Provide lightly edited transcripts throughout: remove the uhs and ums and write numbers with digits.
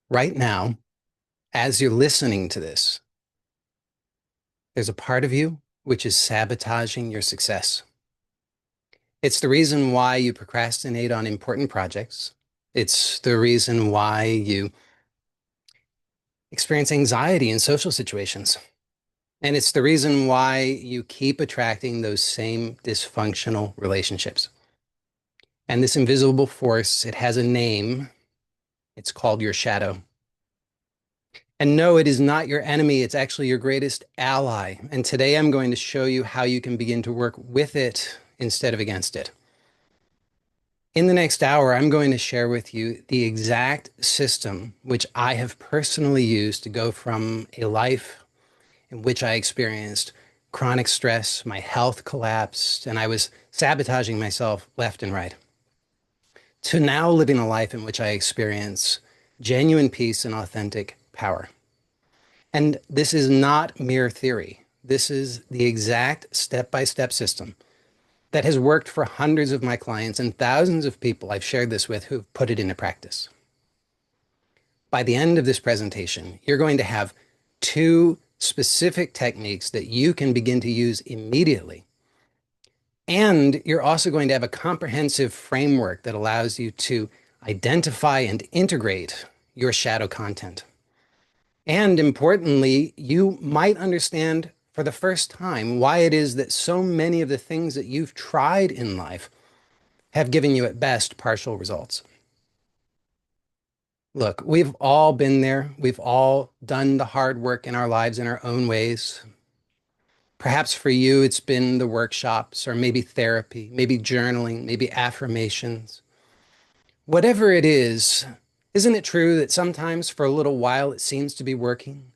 Right now, as you're listening to this, there's a part of you which is sabotaging your success. It's the reason why you procrastinate on important projects. It's the reason why you experience anxiety in social situations. And it's the reason why you keep attracting those same dysfunctional relationships. And this invisible force, it has a name. It's called your shadow. And no, it is not your enemy. It's actually your greatest ally. And today I'm going to show you how you can begin to work with it instead of against it. In the next hour, I'm going to share with you the exact system which I have personally used to go from a life in which I experienced chronic stress, my health collapsed, and I was sabotaging myself left and right, to now living a life in which I experience genuine peace and authentic power. And this is not mere theory. This is the exact step-by-step system that has worked for hundreds of my clients and thousands of people I've shared this with who've put it into practice. By the end of this presentation, you're going to have two specific techniques that you can begin to use immediately. And you're also going to have a comprehensive framework that allows you to identify and integrate your shadow content. And importantly, you might understand for the first time why it is that so many of the things that you've tried in life have given you at best partial results. Look, we've all been there. We've all done the hard work in our lives in our own ways. Perhaps for you, it's been the workshops or maybe therapy, maybe journaling, maybe affirmations. Whatever it is, isn't it true that sometimes for a little while it seems to be working?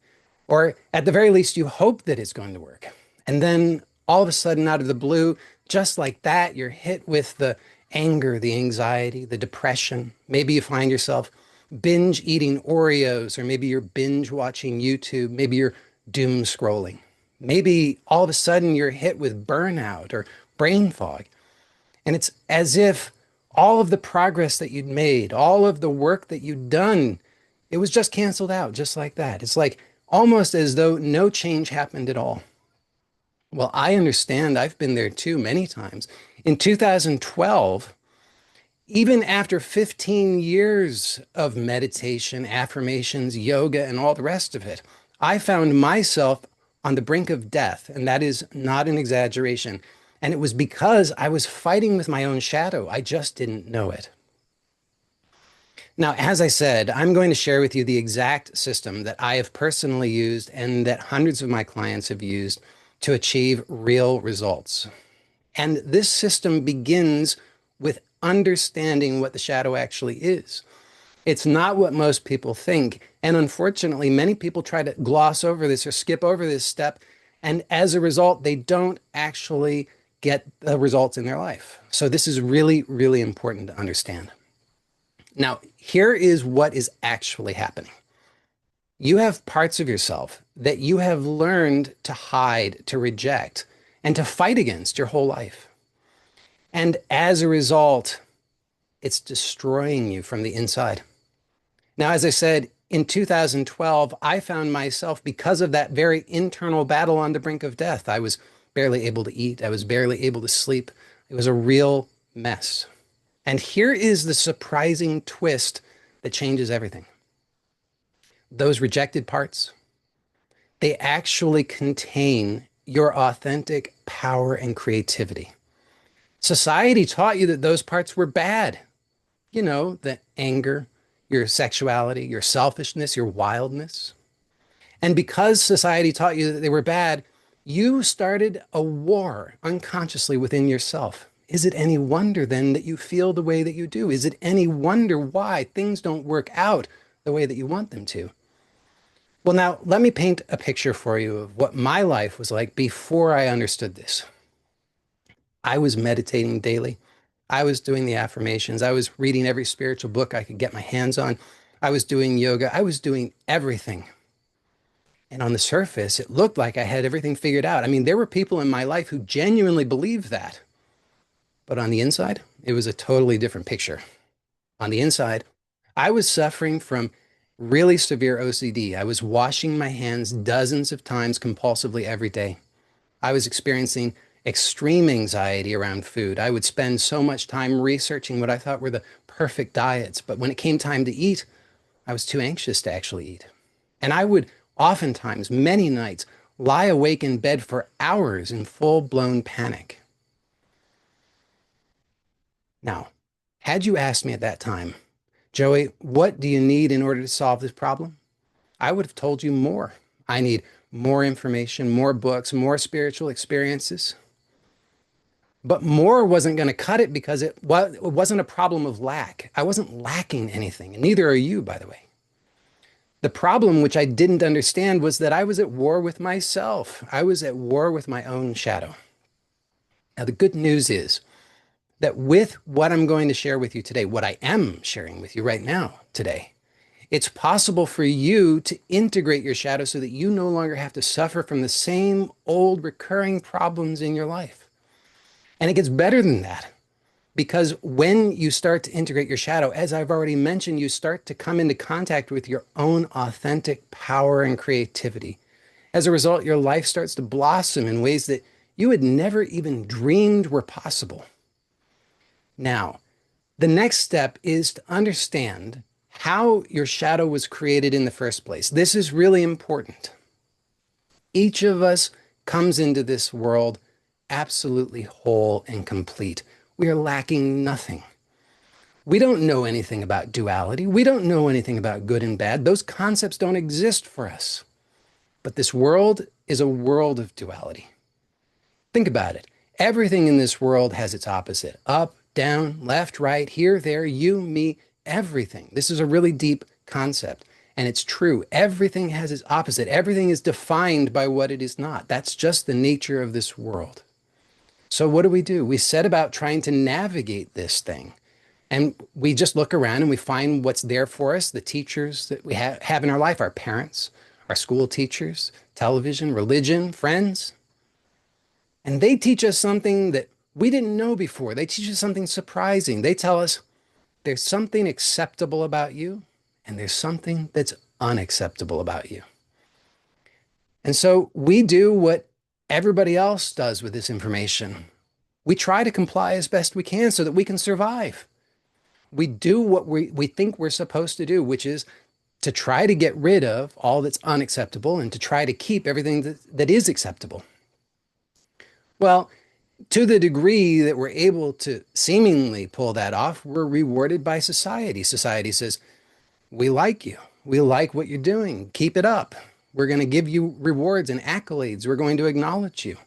Or at the very least, you hope that it's going to work. And then all of a sudden, out of the blue, just like that, you're hit with the anger, the anxiety, the depression. Maybe you find yourself binge eating Oreos, or maybe you're binge watching YouTube. Maybe you're doom scrolling. Maybe all of a sudden you're hit with burnout or brain fog. And it's as if all of the progress that you'd made, all of the work that you'd done, it was just canceled out just like that. It's like almost as though no change happened at all. Well, I understand. I've been there too many times. In 2012, even after 15 years of meditation, affirmations, yoga, and all the rest of it, I found myself on the brink of death. And that is not an exaggeration. And it was because I was fighting with my own shadow. I just didn't know it. Now, as I said, I'm going to share with you the exact system that I have personally used and that hundreds of my clients have used to achieve real results. And this system begins with understanding what the shadow actually is. It's not what most people think. And unfortunately, many people try to gloss over this or skip over this step. And as a result, they don't actually get the results in their life. So this is really, really important to understand. Now, here is what is actually happening. You have parts of yourself that you have learned to hide, to reject, and to fight against your whole life. And as a result, it's destroying you from the inside. Now, as I said, in 2012, I found myself, because of that very internal battle on the brink of death, I was barely able to eat. I was barely able to sleep. It was a real mess. And here is the surprising twist that changes everything. Those rejected parts, they actually contain your authentic power and creativity. Society taught you that those parts were bad. You know, the anger, your sexuality, your selfishness, your wildness. And because society taught you that they were bad, you started a war unconsciously within yourself. Is it any wonder then that you feel the way that you do? Is it any wonder why things don't work out the way that you want them to? Well, now let me paint a picture for you of what my life was like before I understood this. I was meditating daily. I was doing the affirmations. I was reading every spiritual book I could get my hands on. I was doing yoga. I was doing everything. And on the surface, it looked like I had everything figured out. I mean, there were people in my life who genuinely believed that. But on the inside, it was a totally different picture. On the inside, I was suffering from really severe OCD. I was washing my hands dozens of times compulsively every day. I was experiencing extreme anxiety around food. I would spend so much time researching what I thought were the perfect diets, but when it came time to eat, I was too anxious to actually eat. And I would oftentimes, many nights, lie awake in bed for hours in full blown panic. Now, had you asked me at that time, Joey, what do you need in order to solve this problem? I would have told you more. I need more information, more books, more spiritual experiences. But more wasn't going to cut it because it wasn't a problem of lack. I wasn't lacking anything, and neither are you, by the way. The problem, which I didn't understand, was that I was at war with myself. I was at war with my own shadow. Now, the good news is that with what I'm going to share with you today, what I am sharing with you right now, today, it's possible for you to integrate your shadow so that you no longer have to suffer from the same old recurring problems in your life. And it gets better than that. Because when you start to integrate your shadow, as I've already mentioned, you start to come into contact with your own authentic power and creativity. As a result, your life starts to blossom in ways that you had never even dreamed were possible. Now, the next step is to understand how your shadow was created in the first place. This is really important. Each of us comes into this world absolutely whole and complete. We are lacking nothing. We don't know anything about duality. We don't know anything about good and bad. Those concepts don't exist for us. But this world is a world of duality. Think about it. Everything in this world has its opposite. Up, down, left, right, here, there, you, me, everything. This is a really deep concept. And it's true. Everything has its opposite. Everything is defined by what it is not. That's just the nature of this world. So what do? We set about trying to navigate this thing. And we just look around and we find what's there for us, the teachers that we have in our life, our parents, our school teachers, television, religion, friends. And they teach us something that we didn't know before. They teach us something surprising. They tell us there's something acceptable about you and there's something that's unacceptable about you. And so we do what everybody else does with this information. We try to comply as best we can so that we can survive. We do what we think we're supposed to do, which is to try to get rid of all that's unacceptable and to try to keep everything that is acceptable. Well, to the degree that we're able to seemingly pull that off, we're rewarded by society. Society says, we like you. We like what you're doing. Keep it up. We're going to give you rewards and accolades. We're going to acknowledge you.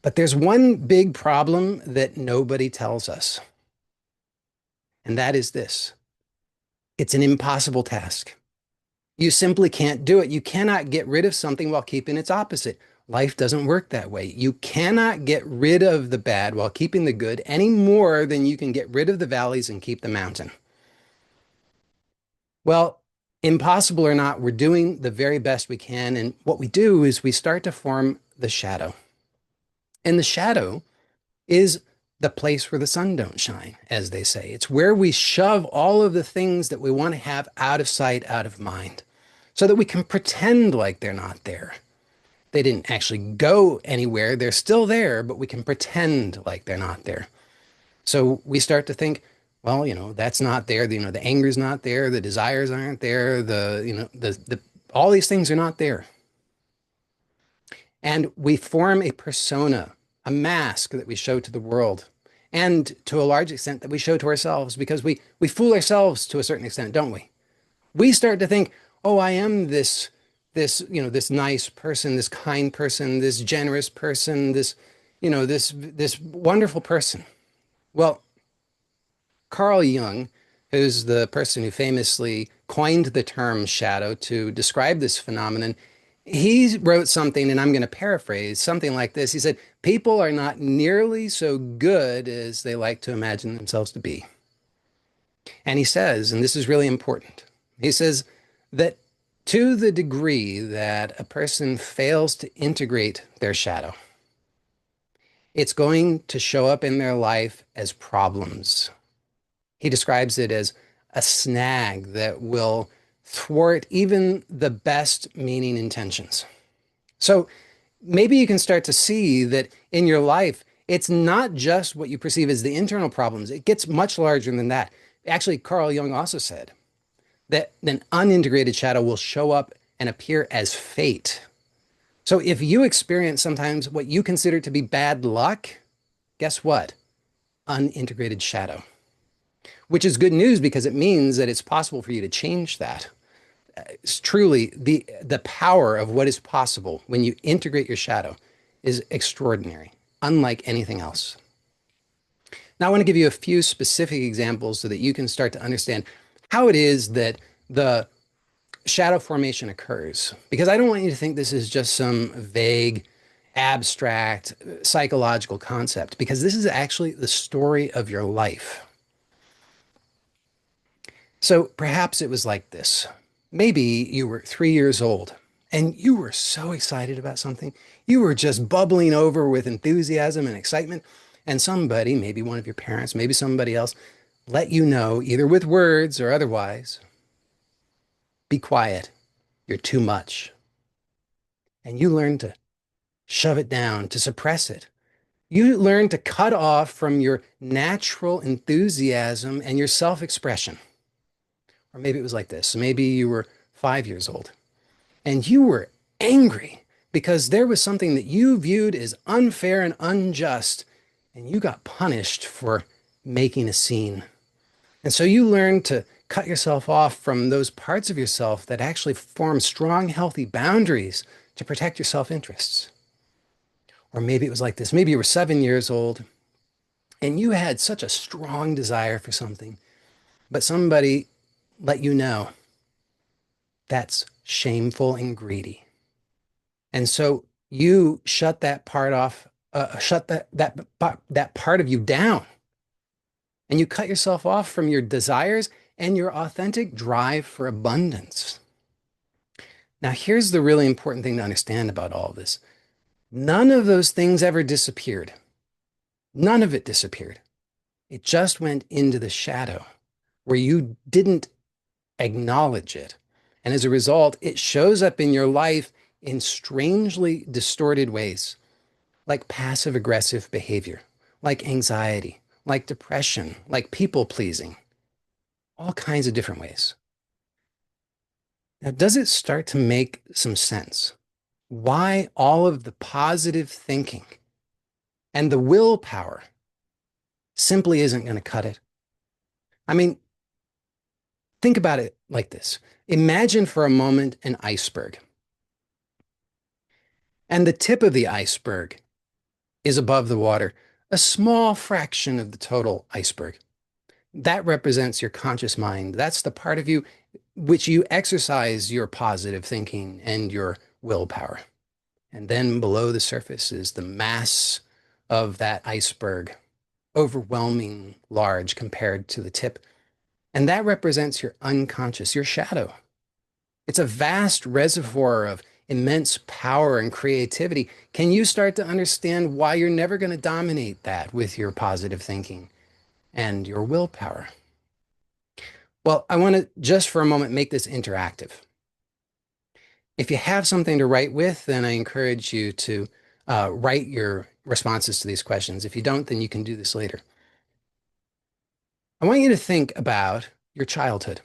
But there's one big problem that nobody tells us. And that is this. It's an impossible task. You simply can't do it. You cannot get rid of something while keeping its opposite. Life doesn't work that way. You cannot get rid of the bad while keeping the good any more than you can get rid of the valleys and keep the mountain. Well, impossible or not, we're doing the very best we can. And what we do is we start to form the shadow. And the shadow is the place where the sun don't shine, as they say. It's where we shove all of the things that we want to have out of sight, out of mind, so that we can pretend like they're not there. They didn't actually go anywhere. They're still there, but we can pretend like they're not there. So we start to think, well, that's not there. The anger's not there. The desires aren't there. All these things are not there. And we form a persona, a mask that we show to the world. And to a large extent that we show to ourselves because we fool ourselves to a certain extent, don't we? We start to think, oh, I am this nice person, this kind person, this generous person, this wonderful person. Well, Carl Jung, who's the person who famously coined the term shadow to describe this phenomenon, he wrote something, and I'm going to paraphrase something like this. He said, people are not nearly so good as they like to imagine themselves to be. And he says, and this is really important, he says that to the degree that a person fails to integrate their shadow, it's going to show up in their life as problems. He describes it as a snag that will thwart even the best meaning intentions. So maybe you can start to see that in your life, it's not just what you perceive as the internal problems, it gets much larger than that. Actually, Carl Jung also said that an unintegrated shadow will show up and appear as fate. So if you experience sometimes what you consider to be bad luck, guess what? Unintegrated shadow, which is good news because it means that it's possible for you to change that. It's truly the power of what is possible when you integrate your shadow is extraordinary, unlike anything else. Now, I want to give you a few specific examples so that you can start to understand how it is that the shadow formation occurs. Because I don't want you to think this is just some vague, abstract, psychological concept, because this is actually the story of your life. So perhaps it was like this. Maybe you were 3 years old and you were so excited about something. You were just bubbling over with enthusiasm and excitement. And somebody, maybe one of your parents, maybe somebody else, let you know, either with words or otherwise, be quiet. You're too much. And you learn to shove it down, to suppress it. You learn to cut off from your natural enthusiasm and your self expression. Or maybe it was like this. Maybe you were 5 years old and you were angry because there was something that you viewed as unfair and unjust, and you got punished for making a scene. And so you learned to cut yourself off from those parts of yourself that actually form strong, healthy boundaries to protect your self interests. Or maybe it was like this. Maybe you were 7 years old and you had such a strong desire for something, but somebody let you know that's shameful and greedy. And so you shut that part off, shut that part of you down, and you cut yourself off from your desires and your authentic drive for abundance. Now, here's the really important thing to understand about all of this. None of those things ever disappeared. None of it disappeared. It just went into the shadow where you didn't acknowledge it. And as a result, it shows up in your life in strangely distorted ways, like passive aggressive behavior, like anxiety, like depression, like people pleasing, all kinds of different ways. Now, does it start to make some sense? Why all of the positive thinking and the willpower simply isn't going to cut it? I mean, think about it like this. Imagine for a moment an iceberg, and the tip of the iceberg is above the water, a small fraction of the total iceberg. That represents your conscious mind. That's the part of you which you exercise your positive thinking and your willpower. And then below the surface is the mass of that iceberg, overwhelming large compared to the tip. And that represents your unconscious, your shadow. It's a vast reservoir of immense power and creativity. Can you start to understand why you're never going to dominate that with your positive thinking and your willpower? Well, I want to just for a moment make this interactive. If you have something to write with, then I encourage you to write your responses to these questions. If you don't, then you can do this later. I want you to think about your childhood.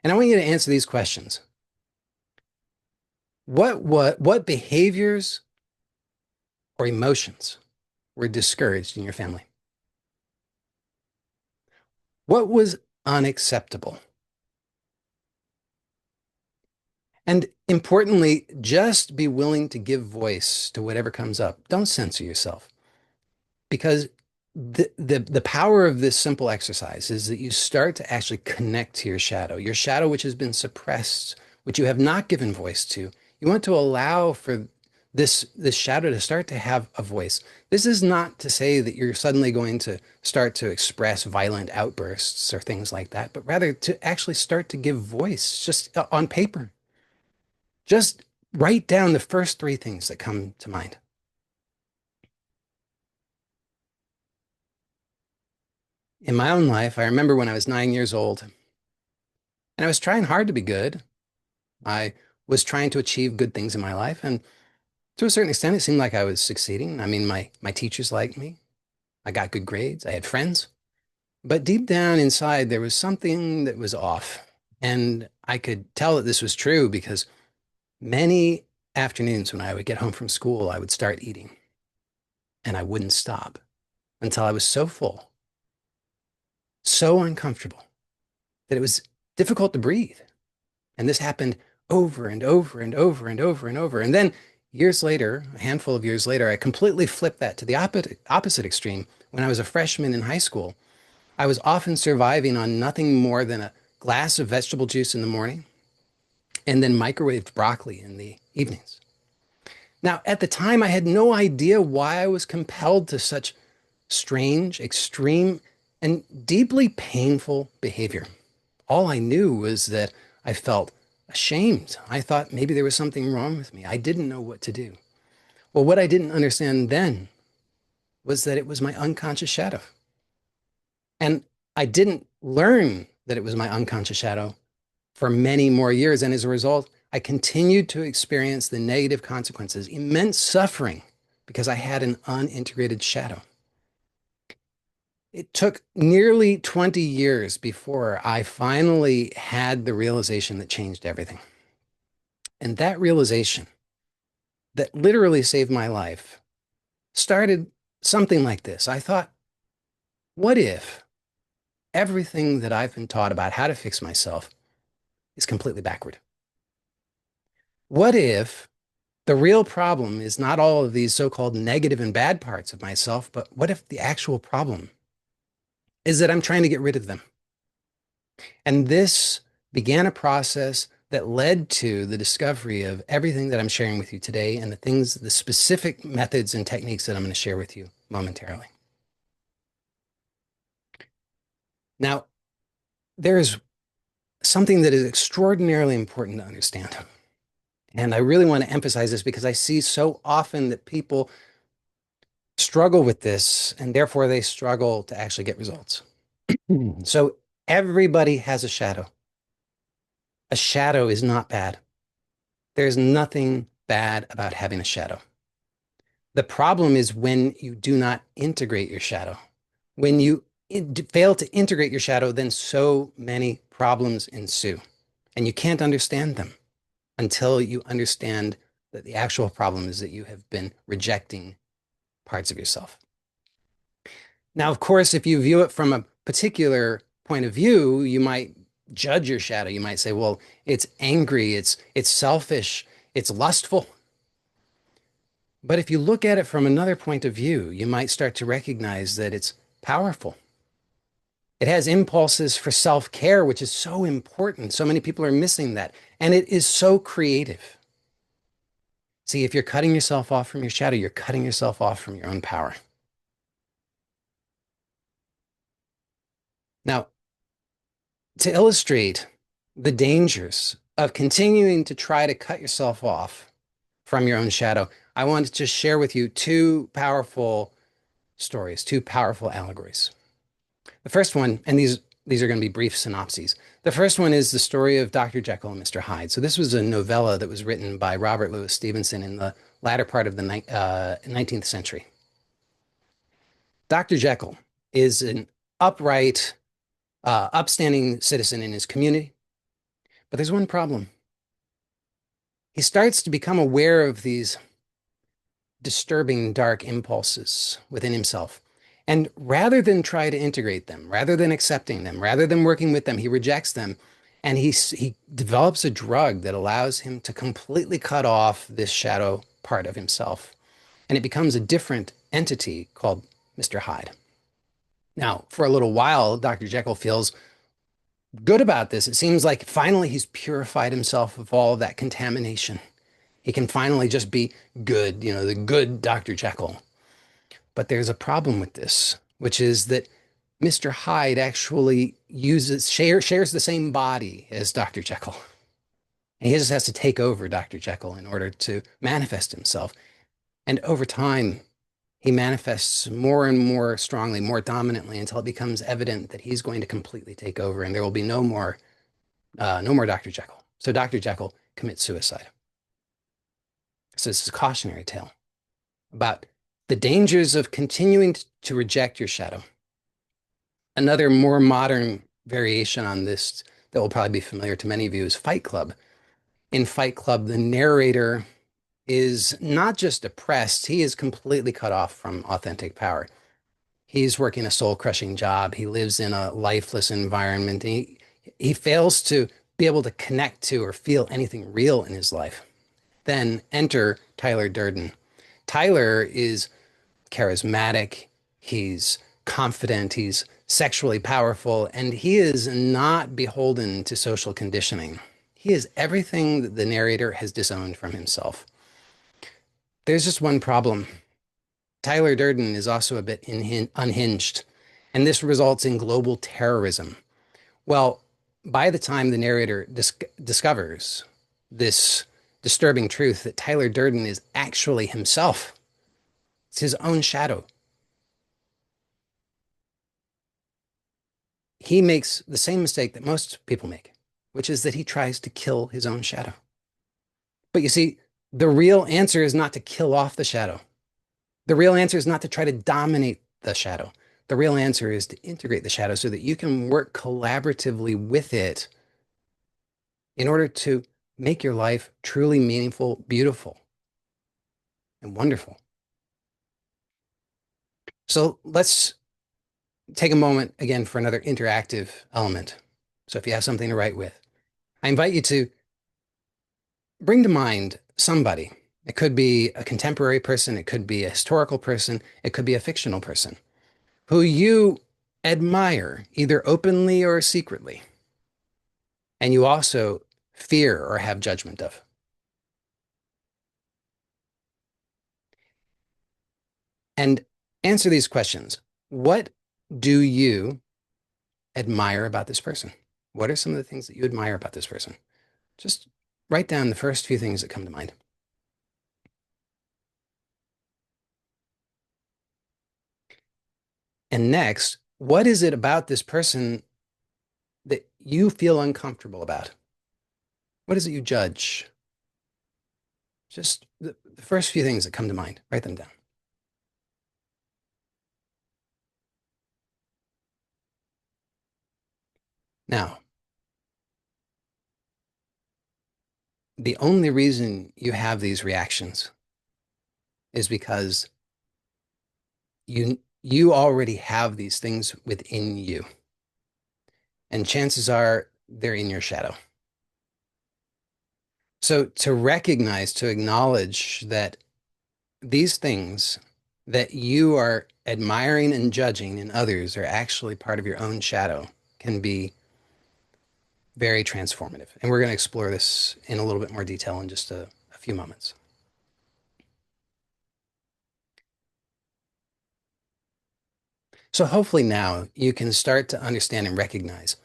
And I want you to answer these questions. What behaviors or emotions were discouraged in your family? What was unacceptable? And importantly, just be willing to give voice to whatever comes up. Don't censor yourself. Because the power of this simple exercise is that you start to actually connect to your shadow which has been suppressed, which you have not given voice to. You want to allow for this shadow to start to have a voice. This is not to say that you're suddenly going to start to express violent outbursts or things like that, but rather to actually start to give voice just on paper. Just write down the first three things that come to mind. In my own life, I remember when I was 9 years old, And I was trying hard to be good. I was trying to achieve good things in my life. And to a certain extent, it seemed like I was succeeding. I mean, my teachers liked me. I got good grades. I had friends. But deep down inside, there was something that was off. And I could tell that this was true because many afternoons when I would get home from school, I would start eating and I wouldn't stop until I was so full, so uncomfortable that it was difficult to breathe. And this happened over and over and over and over and over. And then years later, a handful of years later, I completely flipped that to the opposite extreme. When I was a freshman in high school, I was often surviving on nothing more than a glass of vegetable juice in the morning and then microwaved broccoli in the evenings. Now, at the time, I had no idea why I was compelled to such strange, extreme, and deeply painful behavior. All I knew was that I felt ashamed. I thought maybe there was something wrong with me. I didn't know what to do. Well, what I didn't understand then was that it was my unconscious shadow. And I didn't learn that it was my unconscious shadow for many more years. And as a result, I continued to experience the negative consequences, immense suffering, because I had an unintegrated shadow. It took nearly 20 years before I finally had the realization that changed everything. And that realization that literally saved my life started something like this. I thought, what if everything that I've been taught about how to fix myself is completely backward? What if the real problem is not all of these so-called negative and bad parts of myself, but what if the actual problem is that I'm trying to get rid of them? And this began a process that led to the discovery of everything that I'm sharing with you today and the specific methods and techniques that I'm going to share with you momentarily. Now, there is something that is extraordinarily important to understand. And I really want to emphasize this because I see so often that people struggle with this and therefore they struggle to actually get results. So everybody has a shadow. A shadow is not bad. There's nothing bad about having a shadow. The problem is when you do not integrate your shadow. When you fail to integrate your shadow, then so many problems ensue. And you can't understand them until you understand that the actual problem is that you have been rejecting parts of yourself. Now, of course, if you view it from a particular point of view, you might judge your shadow. You might say, well, it's angry, it's selfish, it's lustful. But if you look at it from another point of view, you might start to recognize that it's powerful. It has impulses for self-care, which is so important. So many people are missing that. And it is so creative. See, if you're cutting yourself off from your shadow, you're cutting yourself off from your own power. Now, to illustrate the dangers of continuing to try to cut yourself off from your own shadow, I wanted to share with you two powerful stories, two powerful allegories. The first one, and these are going to be brief synopses. The first one is the story of Dr. Jekyll and Mr. Hyde. So this was a novella that was written by Robert Louis Stevenson in the latter part of the 19th century. Dr. Jekyll is an upright, upstanding citizen in his community, but there's one problem. He starts to become aware of these disturbing dark impulses within himself. And rather than try to integrate them, rather than accepting them, rather than working with them, he rejects them. And he develops a drug that allows him to completely cut off this shadow part of himself. And it becomes a different entity called Mr. Hyde. Now, for a little while, Dr. Jekyll feels good about this. It seems like finally he's purified himself of all of that contamination. He can finally just be good, the good Dr. Jekyll. But there's a problem with this, which is that Mr. Hyde actually shares the same body as Dr. Jekyll. And he just has to take over Dr. Jekyll in order to manifest himself. And over time, he manifests more and more strongly, more dominantly, until it becomes evident that he's going to completely take over and there will be no more No more Dr. Jekyll. So Dr. Jekyll commits suicide. So this is a cautionary tale about the dangers of continuing to reject your shadow. Another more modern variation on this that will probably be familiar to many of you is Fight Club. In Fight Club, the narrator is not just depressed, he is completely cut off from authentic power. He's working a soul crushing job. He lives in a lifeless environment. He fails to be able to connect to or feel anything real in his life. Then enter Tyler Durden. Tyler is charismatic, he's confident, he's sexually powerful, and he is not beholden to social conditioning. He is everything that the narrator has disowned from himself. There's just one problem. Tyler Durden is also a bit unhinged, and this results in global terrorism. Well, by the time the narrator discovers this disturbing truth that Tyler Durden is actually himself, it's his own shadow, he makes the same mistake that most people make, which is that he tries to kill his own shadow. But you see, the real answer is not to kill off the shadow. The real answer is not to try to dominate the shadow. The real answer is to integrate the shadow so that you can work collaboratively with it in order to make your life truly meaningful, beautiful, and wonderful. So let's take a moment again for another interactive element. So if you have something to write with, I invite you to bring to mind somebody. It could be a contemporary person, it could be a historical person, it could be a fictional person who you admire, either openly or secretly, and you also fear or have judgment of. And answer these questions. What do you admire about this person? What are some of the things that you admire about this person? Just write down the first few things that come to mind. And next, what is it about this person that you feel uncomfortable about? What is it you judge? Just the first few things that come to mind, write them down. Now, the only reason you have these reactions is because you already have these things within you. And chances are they're in your shadow. So to recognize, to acknowledge that these things that you are admiring and judging in others are actually part of your own shadow can be very transformative. And we're going to explore this in a little bit more detail in just a few moments. So hopefully now you can start to understand and recognize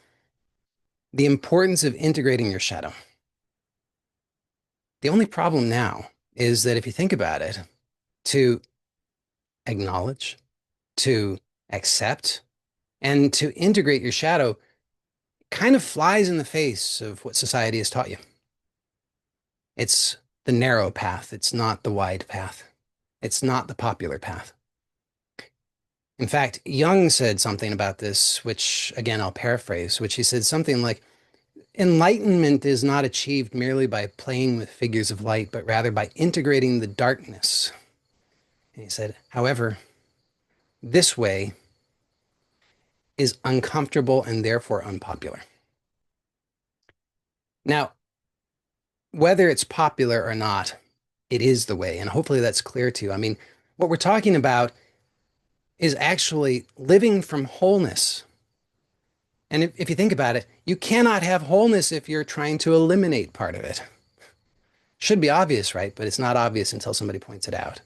the importance of integrating your shadow. The only problem now is that if you think about it, to acknowledge, to accept, and to integrate your shadow kind of flies in the face of what society has taught you. It's the narrow path, it's not the wide path, it's not the popular path. In fact, Jung said something about this, which again I'll paraphrase, which he said something like, enlightenment is not achieved merely by playing with figures of light, but rather by integrating the darkness. And he said, however, this way is uncomfortable and therefore unpopular. Now, whether it's popular or not, it is the way. And hopefully that's clear to you. I mean, what we're talking about is actually living from wholeness. And if you think about it, you cannot have wholeness if you're trying to eliminate part of it. Should be obvious, right? But it's not obvious until somebody points it out.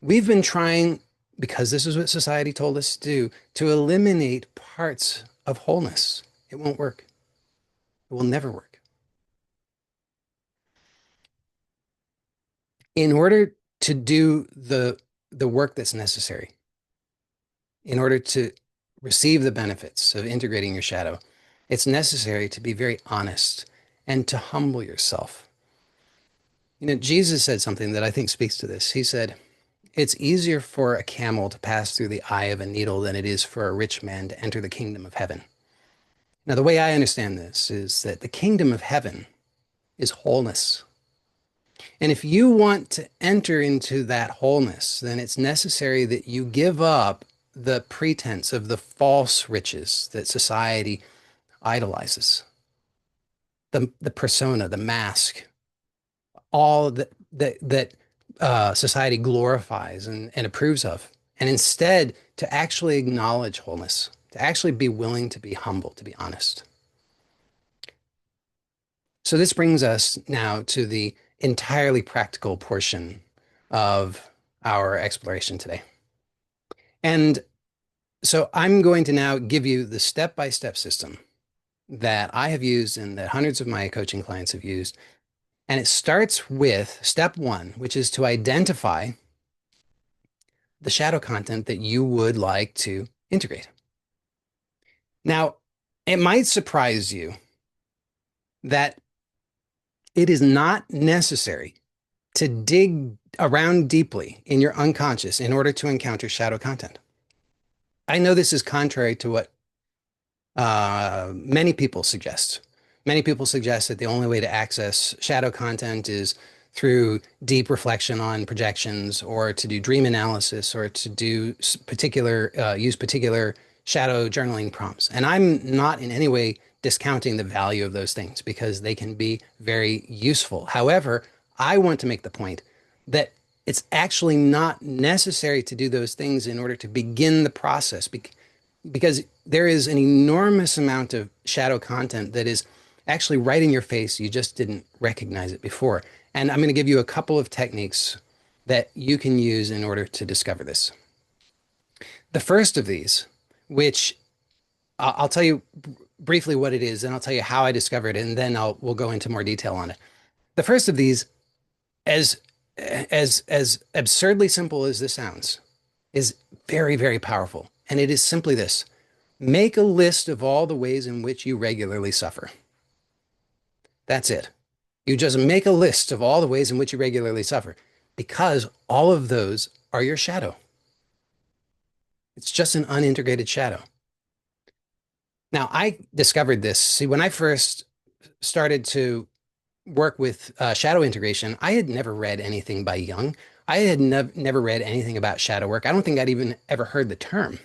We've been trying, because this is what society told us to do, to eliminate parts of wholeness. It won't work. It will never work. In order to do the work that's necessary, in order to receive the benefits of integrating your shadow, It's necessary to be very honest and to humble yourself. You know, Jesus said something that I think speaks to this. He said, it's easier for a camel to pass through the eye of a needle than it is for a rich man to enter the kingdom of heaven. Now, the way I understand this is that the kingdom of heaven is wholeness. And if you want to enter into that wholeness, then it's necessary that you give up the pretense of the false riches that society idolizes, the persona, the mask, all that society glorifies and approves of, and instead to actually acknowledge wholeness, to actually be willing to be humble, to be honest. So this brings us now to the entirely practical portion of our exploration today. And so I'm going to now give you the step-by-step system that I have used and that hundreds of my coaching clients have used. And it starts with step one, which is to identify the shadow content that you would like to integrate. Now, it might surprise you that it is not necessary to dig around deeply in your unconscious in order to encounter shadow content. I know this is contrary to what many people suggest. Many people suggest that the only way to access shadow content is through deep reflection on projections, or to do dream analysis, or to do use particular shadow journaling prompts. And I'm not in any way discounting the value of those things because they can be very useful. However, I want to make the point that it's actually not necessary to do those things in order to begin the process, because there is an enormous amount of shadow content that is actually right in your face. You just didn't recognize it before. And I'm going to give you a couple of techniques that you can use in order to discover this. The first of these, which I'll tell you briefly what it is, and I'll tell you how I discovered it, and then we'll go into more detail on it. The first of these, as as absurdly simple as this sounds, is very, very powerful. And it is simply this: make a list of all the ways in which you regularly suffer. That's it. You just make a list of all the ways in which you regularly suffer, because all of those are your shadow. It's just an unintegrated shadow. Now, I discovered this. See, when I first started to work with shadow integration, I had never read anything by Jung. I had never read anything about shadow work. I don't think I'd even ever heard the term.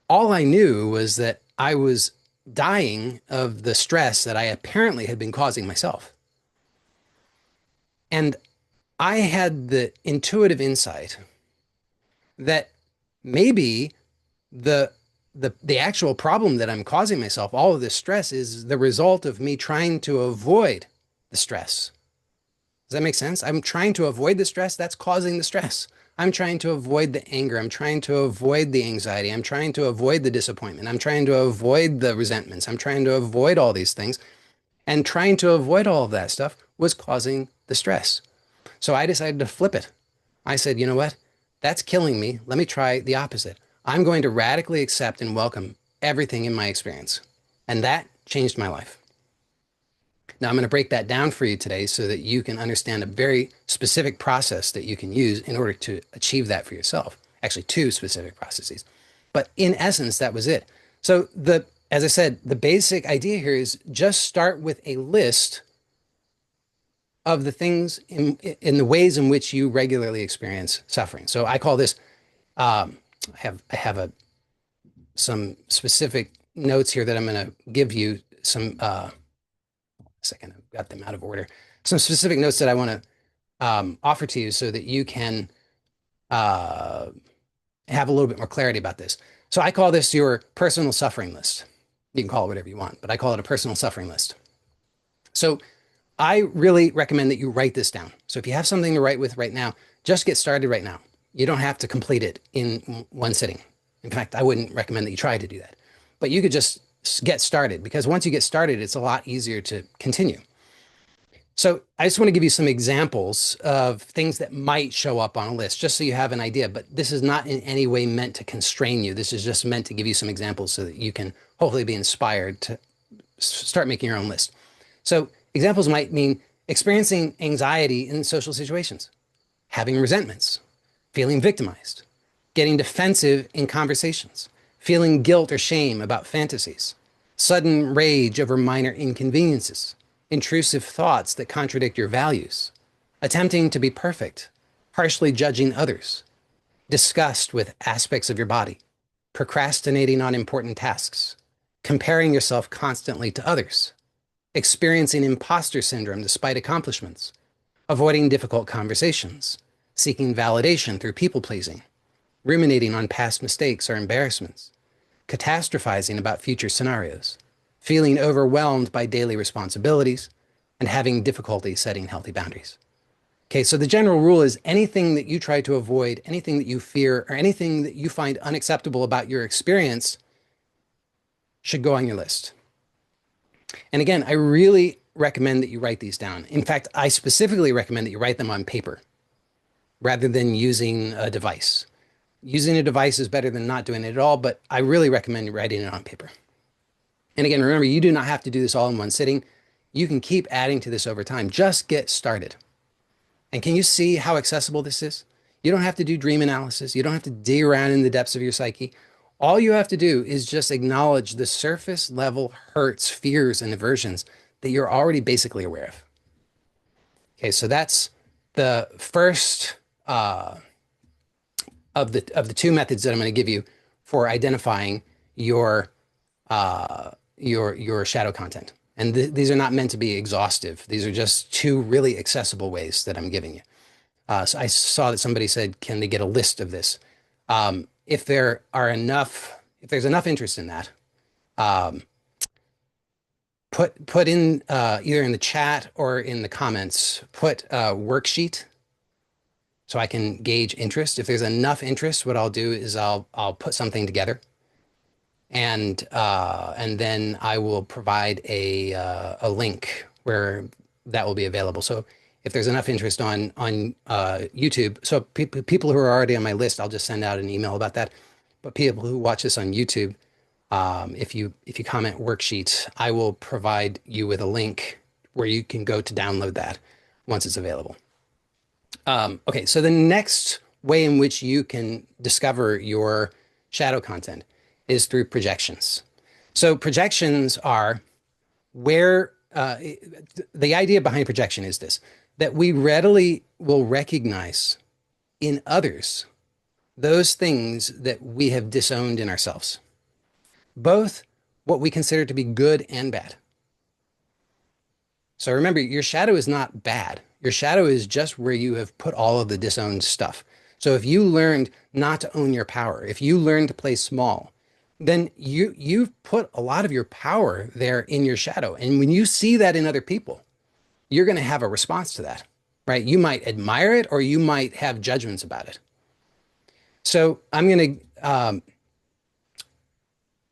All I knew was that I was dying of the stress that I apparently had been causing myself. And I had the intuitive insight that maybe the the actual problem that I'm causing myself, all of this stress, is the result of me trying to avoid the stress. Does that make sense? I'm trying to avoid the stress that's causing the stress. I'm trying to avoid the anger. I'm trying to avoid the anxiety. I'm trying to avoid the disappointment. I'm trying to avoid the resentments. I'm trying to avoid all these things. And trying to avoid all of that stuff was causing the stress. So I decided to flip it. I said, you know what? That's killing me. Let me try the opposite. I'm going to radically accept and welcome everything in my experience. And that changed my life. Now, I'm going to break that down for you today so that you can understand a very specific process that you can use in order to achieve that for yourself. Actually, two specific processes. But in essence, that was it. So as I said, the basic idea here is just start with a list of the things in the ways in which you regularly experience suffering. So I call this, I have some specific notes here that I'm going to give you some, second, I've got them out of order. Some specific notes that I want to offer to you so that you can have a little bit more clarity about this. So I call this your personal suffering list. You can call it whatever you want, but I call it a personal suffering list. So I really recommend that you write this down. So if you have something to write with right now, just get started right now. You don't have to complete it in one sitting. In fact, I wouldn't recommend that you try to do that. But you could just get started, because once you get started, it's a lot easier to continue. So I just want to give you some examples of things that might show up on a list, just so you have an idea. But this is not in any way meant to constrain you. This is just meant to give you some examples so that you can hopefully be inspired to start making your own list. So examples might mean experiencing anxiety in social situations, having resentments, feeling victimized, getting defensive in conversations, feeling guilt or shame about fantasies, sudden rage over minor inconveniences, intrusive thoughts that contradict your values, attempting to be perfect, harshly judging others, disgust with aspects of your body, procrastinating on important tasks, comparing yourself constantly to others, experiencing imposter syndrome despite accomplishments, avoiding difficult conversations, seeking validation through people pleasing, ruminating on past mistakes or embarrassments, catastrophizing about future scenarios, feeling overwhelmed by daily responsibilities, and having difficulty setting healthy boundaries. Okay, so the general rule is anything that you try to avoid, anything that you fear, or anything that you find unacceptable about your experience should go on your list. And again, I really recommend that you write these down. In fact, I specifically recommend that you write them on paper rather than using a device. Using a device is better than not doing it at all, but I really recommend writing it on paper. And again, remember, you do not have to do this all in one sitting. You can keep adding to this over time. Just get started. And can you see how accessible this is? You don't have to do dream analysis. You don't have to dig around in the depths of your psyche. All you have to do is just acknowledge the surface level hurts, fears, and aversions that you're already basically aware of. Okay, so that's the first of the two methods that I'm going to give you for identifying your your shadow content. And these are not meant to be exhaustive. These are just two really accessible ways that I'm giving you. So I saw that somebody said, "Can they get a list of this?" If there are enough, if there's enough interest in that, put in either in the chat or in the comments, put a worksheet so I can gauge interest. If there's enough interest, what I'll do is I'll put something together, and then I will provide a link where that will be available. So if there's enough interest on YouTube, so people who are already on my list, I'll just send out an email about that. But people who watch this on YouTube, if you comment worksheets, I will provide you with a link where you can go to download that once it's available. Okay, so the next way in which you can discover your shadow content is through projections. So projections are where the idea behind projection is this, that we readily will recognize in others those things that we have disowned in ourselves, both what we consider to be good and bad. So remember, your shadow is not bad. Your shadow is just where you have put all of the disowned stuff. So if you learned not to own your power, if you learned to play small, then you've put a lot of your power there in your shadow. And when you see that in other people, you're going to have a response to that, right? You might admire it or you might have judgments about it. So I'm going to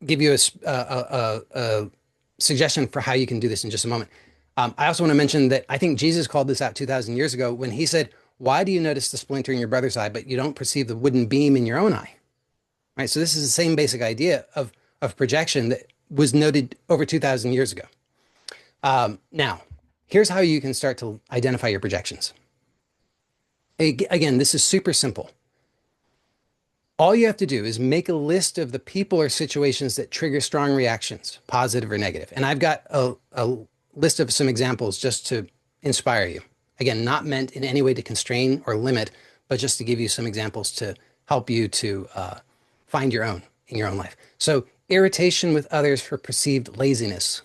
give you a suggestion for how you can do this in just a moment. I also want to mention that I think Jesus called this out 2,000 years ago when he said, "Why do you notice the splinter in your brother's eye, but you don't perceive the wooden beam in your own eye?" Right? So this is the same basic idea of projection that was noted over 2,000 years ago. Now, here's how you can start to identify your projections. Again, this is super simple. All you have to do is make a list of the people or situations that trigger strong reactions, positive or negative. And I've got a list of some examples just to inspire you. Again, not meant in any way to constrain or limit, but just to give you some examples to help you to find your own in your own life. So irritation with others for perceived laziness,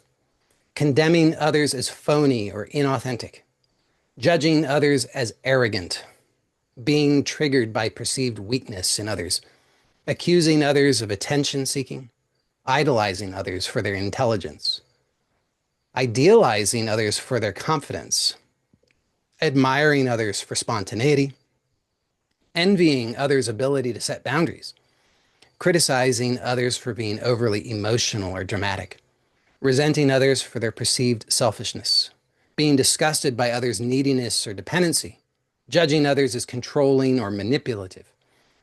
condemning others as phony or inauthentic, judging others as arrogant, being triggered by perceived weakness in others, accusing others of attention seeking, idolizing others for their intelligence, idealizing others for their confidence, admiring others for spontaneity, envying others' ability to set boundaries, criticizing others for being overly emotional or dramatic, resenting others for their perceived selfishness, being disgusted by others' neediness or dependency, judging others as controlling or manipulative,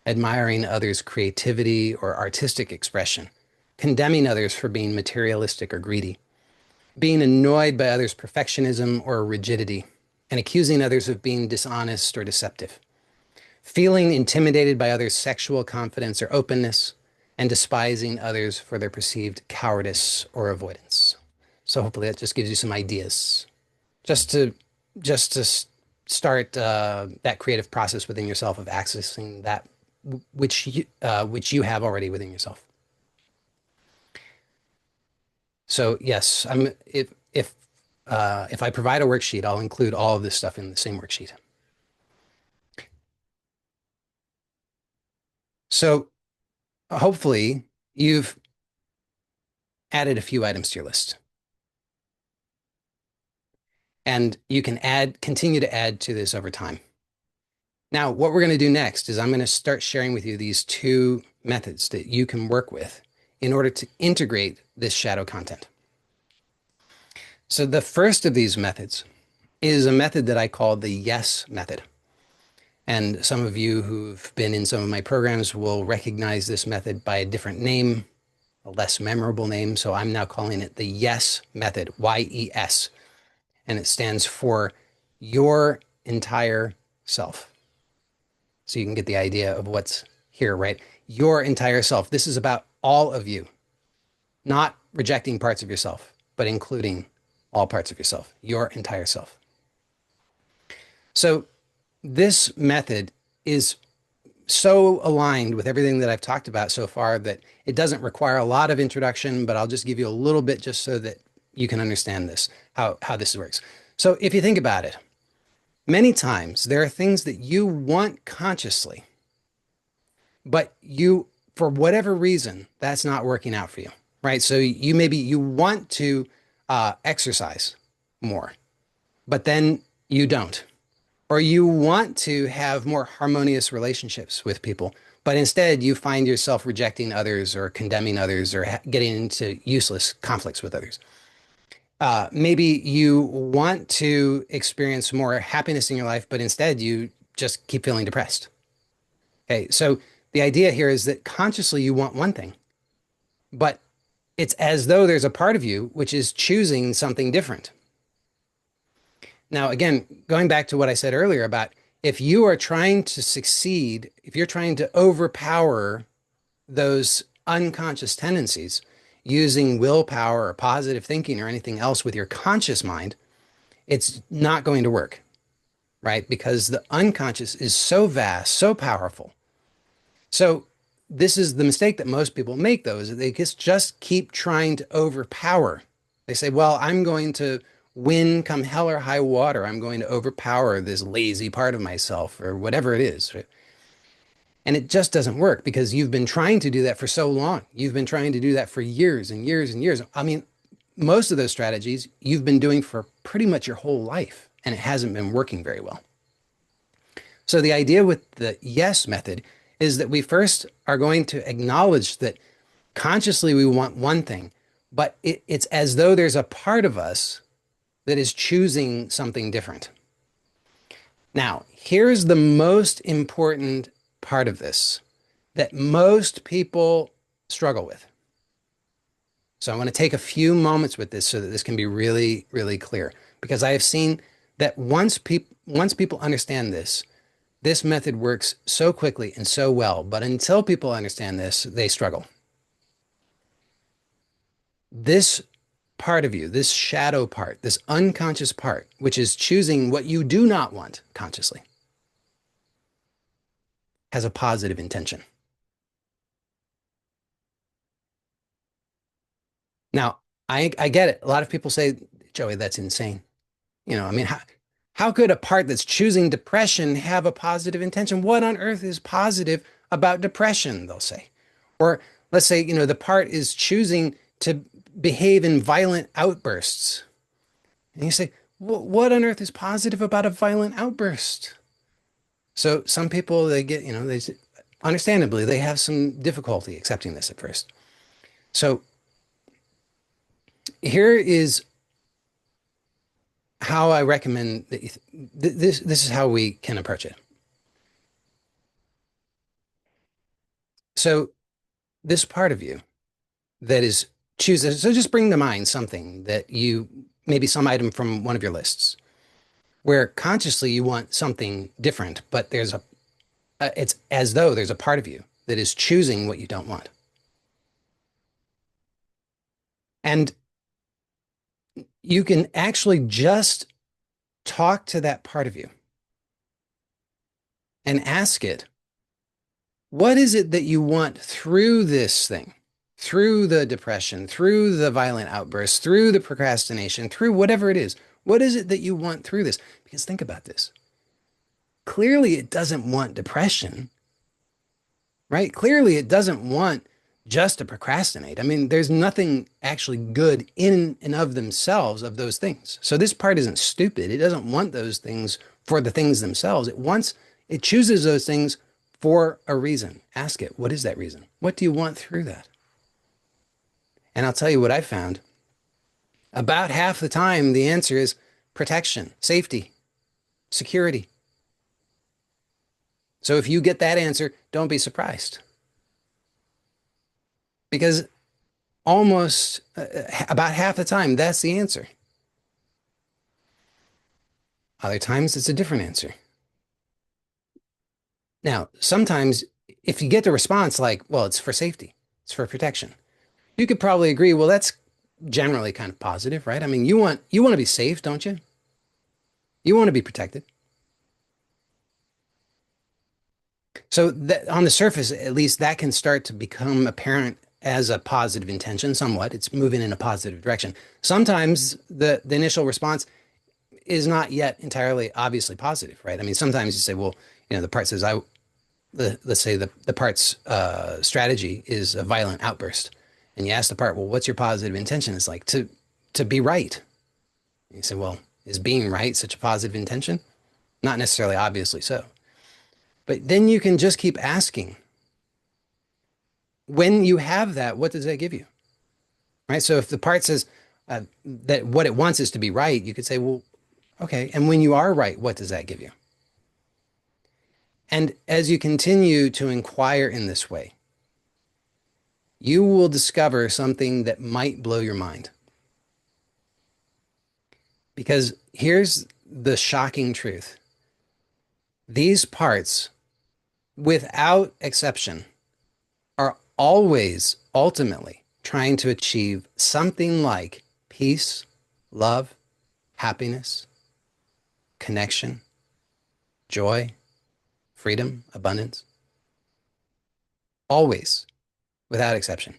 admiring others' creativity or artistic expression, condemning others for being materialistic or greedy, being annoyed by others' perfectionism or rigidity, and accusing others of being dishonest or deceptive, feeling intimidated by others' sexual confidence or openness, and despising others for their perceived cowardice or avoidance. So hopefully that just gives you some ideas, just to just to start that creative process within yourself of accessing that which you have already within yourself. So yes, I'm if I provide a worksheet, I'll include all of this stuff in the same worksheet. So hopefully you've added a few items to your list. And you can continue to add to this over time. Now, what we're going to do next is I'm going to start sharing with you these two methods that you can work with in order to integrate this shadow content. So the first of these methods is a method that I call the yes method. And some of you who've been in some of my programs will recognize this method by a different name, a less memorable name. So I'm now calling it the yes method, YES. And it stands for your entire self. So you can get the idea of what's here, right? Your entire self. This is about all of you, not rejecting parts of yourself, but including all parts of yourself, your entire self. So this method is so aligned with everything that I've talked about so far that it doesn't require a lot of introduction, but I'll just give you a little bit just so that you can understand this, how this works. So if you think about it, many times there are things that you want consciously, but you, for whatever reason, that's not working out for you, right? So you want to exercise more, but then you don't. Or you want to have more harmonious relationships with people, but instead you find yourself rejecting others or condemning others or getting into useless conflicts with others. Maybe you want to experience more happiness in your life, but instead you just keep feeling depressed. Okay, so the idea here is that consciously you want one thing, but it's as though there's a part of you which is choosing something different. Now, again, going back to what I said earlier about if you are trying to succeed, if you're trying to overpower those unconscious tendencies using willpower or positive thinking or anything else with your conscious mind, it's not going to work, right? Because the unconscious is so vast, so powerful. So this is the mistake that most people make, though, is that they just keep trying to overpower. They say, well, I'm going to win come hell or high water. I'm going to overpower this lazy part of myself or whatever it is. Right? And it just doesn't work because you've been trying to do that for so long. You've been trying to do that for years and years and years. I mean, most of those strategies you've been doing for pretty much your whole life, and it hasn't been working very well. So the idea with the yes method is that we first are going to acknowledge that consciously we want one thing, but it's as though there's a part of us that is choosing something different. Now, here's the most important part of this that most people struggle with. So I want to take a few moments with this so that this can be really, really clear, because I have seen that once people understand this, this method works so quickly and so well, but until people understand this, they struggle. This part of you, this shadow part, this unconscious part, which is choosing what you do not want consciously, has a positive intention. Now, I get it. A lot of people say, Joey, that's insane. I mean, how could a part that's choosing depression have a positive intention? What on earth is positive about depression? They'll say. Or let's say, the part is choosing to behave in violent outbursts. And you say, what on earth is positive about a violent outburst? So some people, they get, understandably, they have some difficulty accepting this at first. So here is how I recommend that this is how we can approach it. So this part of you that is chooses, so just bring to mind something that you, maybe some item from one of your lists, where consciously you want something different, but it's as though there's a part of you that is choosing what you don't want. And you can actually just talk to that part of you and ask it, what is it that you want through this thing? Through the depression, through the violent outbursts, through the procrastination, through whatever it is. What is it that you want through this? Because think about this. Clearly, it doesn't want depression, right? Clearly, it doesn't want just to procrastinate. I mean, there's nothing actually good in and of themselves of those things. So this part isn't stupid. It doesn't want those things for the things themselves. It chooses those things for a reason. Ask it, what is that reason? What do you want through that? And I'll tell you what I found. About half the time, the answer is protection, safety, security. So if you get that answer, don't be surprised. Because almost about half the time, that's the answer. Other times, it's a different answer. Now, sometimes if you get the response like, well, it's for safety, it's for protection, you could probably agree, well, that's generally kind of positive, right? I mean, you want to be safe, don't you? You want to be protected. So that on the surface, at least that can start to become apparent as a positive intention somewhat. It's moving in a positive direction. Sometimes the initial response is not yet entirely obviously positive, right? I mean, sometimes you say, well, the part says let's say the part's strategy is a violent outburst. And you ask the part, well, what's your positive intention? It's like to be right. And you say, well, is being right such a positive intention? Not necessarily, obviously so. But then you can just keep asking. When you have that, what does that give you? Right? So if the part says that what it wants is to be right, you could say, well, okay. And when you are right, what does that give you? And as you continue to inquire in this way, you will discover something that might blow your mind. Because here's the shocking truth. These parts, without exception, are always ultimately trying to achieve something like peace, love, happiness, connection, joy, freedom, abundance. Always, without exception.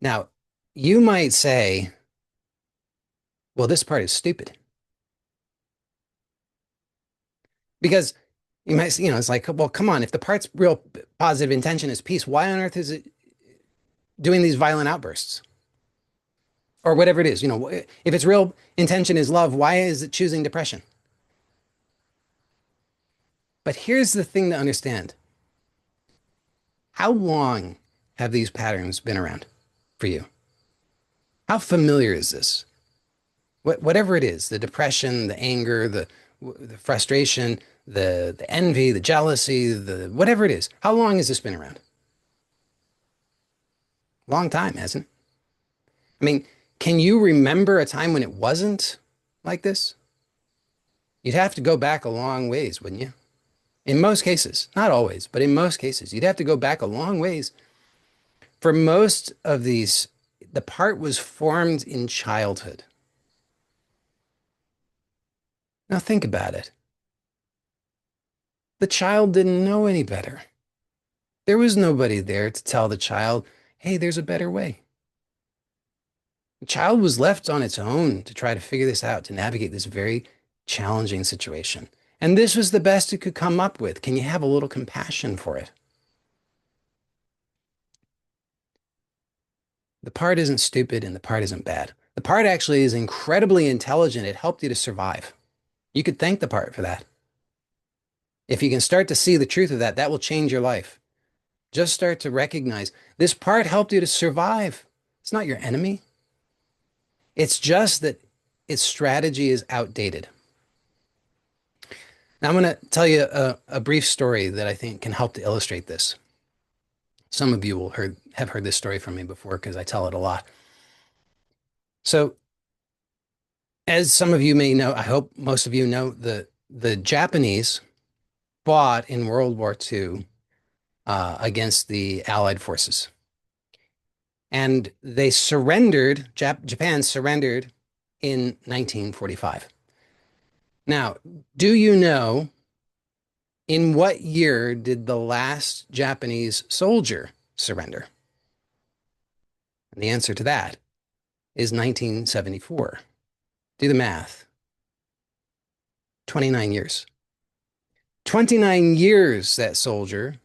Now, you might say, well, this part is stupid. Because you might, it's like, well, come on, if the part's real positive intention is peace, why on earth is it doing these violent outbursts? Or whatever it is, if its real intention is love, why is it choosing depression? But here's the thing to understand. How long have these patterns been around for you? How familiar is this? Whatever it is, the depression, the anger, the frustration, the envy, the jealousy, the whatever it is, how long has this been around? Long time, hasn't it? I mean, can you remember a time when it wasn't like this? You'd have to go back a long ways, wouldn't you? In most cases, not always, but in most cases, you'd have to go back a long ways. For most of these, the part was formed in childhood. Now think about it. The child didn't know any better. There was nobody there to tell the child, hey, there's a better way. The child was left on its own to try to figure this out, to navigate this very challenging situation. And this was the best it could come up with. Can you have a little compassion for it? The part isn't stupid and the part isn't bad. The part actually is incredibly intelligent. It helped you to survive. You could thank the part for that. If you can start to see the truth of that, that will change your life. Just start to recognize this part helped you to survive. It's not your enemy. It's just that its strategy is outdated. Now, I'm going to tell you a brief story that I think can help to illustrate this. Some of you will have heard this story from me before because I tell it a lot. So, as some of you may know, I hope most of you know, the Japanese fought in World War II against the Allied forces. And they surrendered, Japan surrendered in 1945. Now, do you know in what year did the last Japanese soldier surrender? And the answer to that is 1974. Do the math. 29 years. 29 years that soldier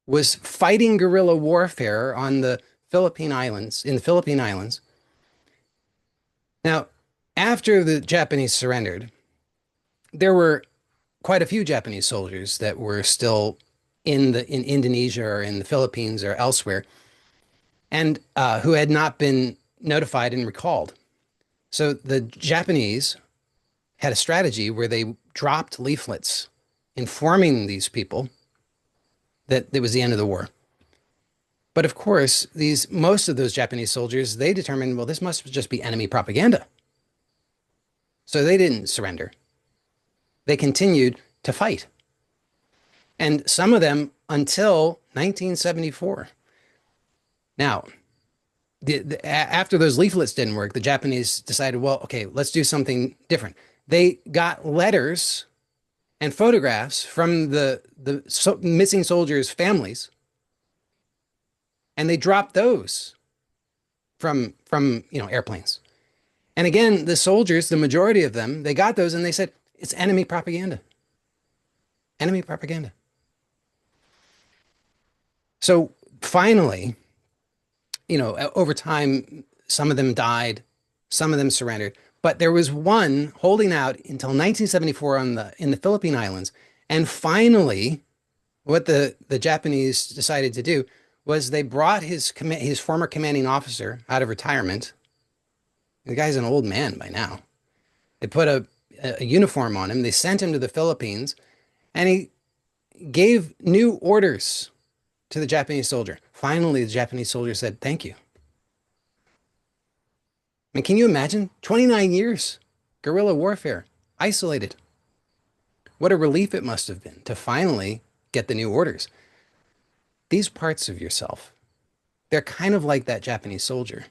was fighting guerrilla warfare on the Philippine Islands, in the Philippine Islands. Now, after the Japanese surrendered, there were quite a few Japanese soldiers that were still in Indonesia or in the Philippines or elsewhere, and who had not been notified and recalled. So the Japanese had a strategy where they dropped leaflets informing these people that it was the end of the war. But of course, most of those Japanese soldiers, they determined, well, this must just be enemy propaganda. So they didn't surrender. They continued to fight. And some of them until 1974. Now, after those leaflets didn't work, the Japanese decided, well, okay, let's do something different. They got letters and photographs from the missing soldiers' families, and they dropped those from airplanes. And again, the soldiers, the majority of them, they got those and they said, it's enemy propaganda. Enemy propaganda. So finally, over time, some of them died, some of them surrendered, but there was one holding out until 1974 in the Philippine Islands. And finally, what the Japanese decided to do was they brought his former commanding officer out of retirement. The guy's an old man by now. They put a uniform on him. They sent him to the Philippines, and he gave new orders to the Japanese soldier. Finally, the Japanese soldier said, thank you. I mean, can you imagine? 29 years, guerrilla warfare, isolated. What a relief it must have been to finally get the new orders. These parts of yourself, they're kind of like that Japanese soldier.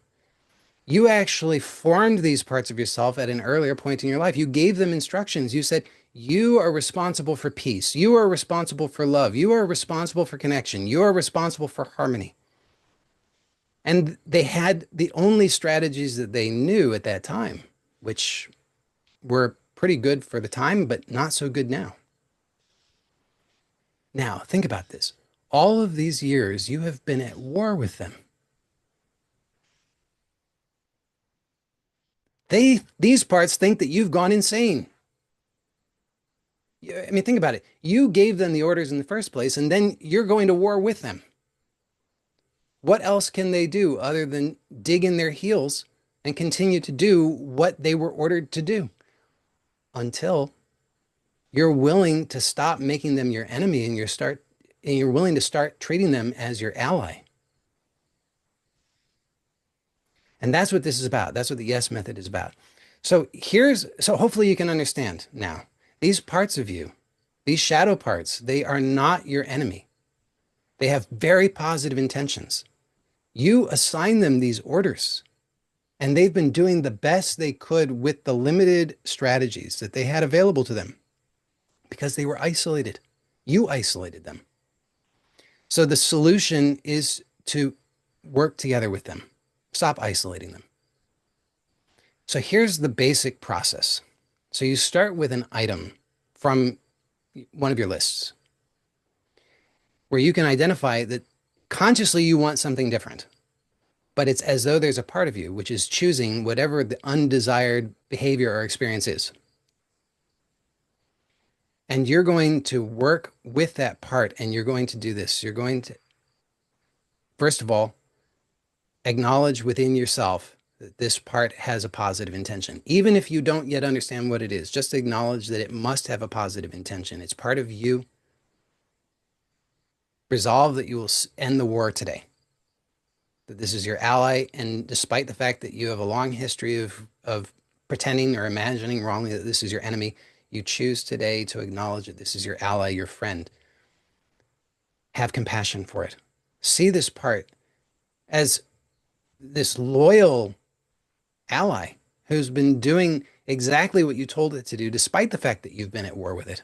You actually formed these parts of yourself at an earlier point in your life. You gave them instructions. You said, you are responsible for peace. You are responsible for love. You are responsible for connection. You are responsible for harmony. And they had the only strategies that they knew at that time, which were pretty good for the time, but not so good now. Now, think about this. All of these years, you have been at war with them. These parts think that you've gone insane. I mean, think about it. You gave them the orders in the first place, and then you're going to war with them. What else can they do other than dig in their heels and continue to do what they were ordered to do until you're willing to stop making them your enemy and you're willing to start treating them as your ally. And that's what this is about. That's what the yes method is about. So hopefully you can understand now. These parts of you, these shadow parts, they are not your enemy. They have very positive intentions. You assign them these orders, and they've been doing the best they could with the limited strategies that they had available to them because they were isolated. You isolated them. So the solution is to work together with them. Stop isolating them. So here's the basic process. So you start with an item from one of your lists where you can identify that consciously you want something different, but it's as though there's a part of you which is choosing whatever the undesired behavior or experience is. And you're going to work with that part, and you're going to do this. You're going to, first of all, acknowledge within yourself that this part has a positive intention. Even if you don't yet understand what it is, just acknowledge that it must have a positive intention. It's part of you. Resolve that you will end the war today, that this is your ally. And despite the fact that you have a long history of pretending or imagining wrongly that this is your enemy, you choose today to acknowledge that this is your ally, your friend. Have compassion for it. See this part as this loyal ally who's been doing exactly what you told it to do, despite the fact that you've been at war with it.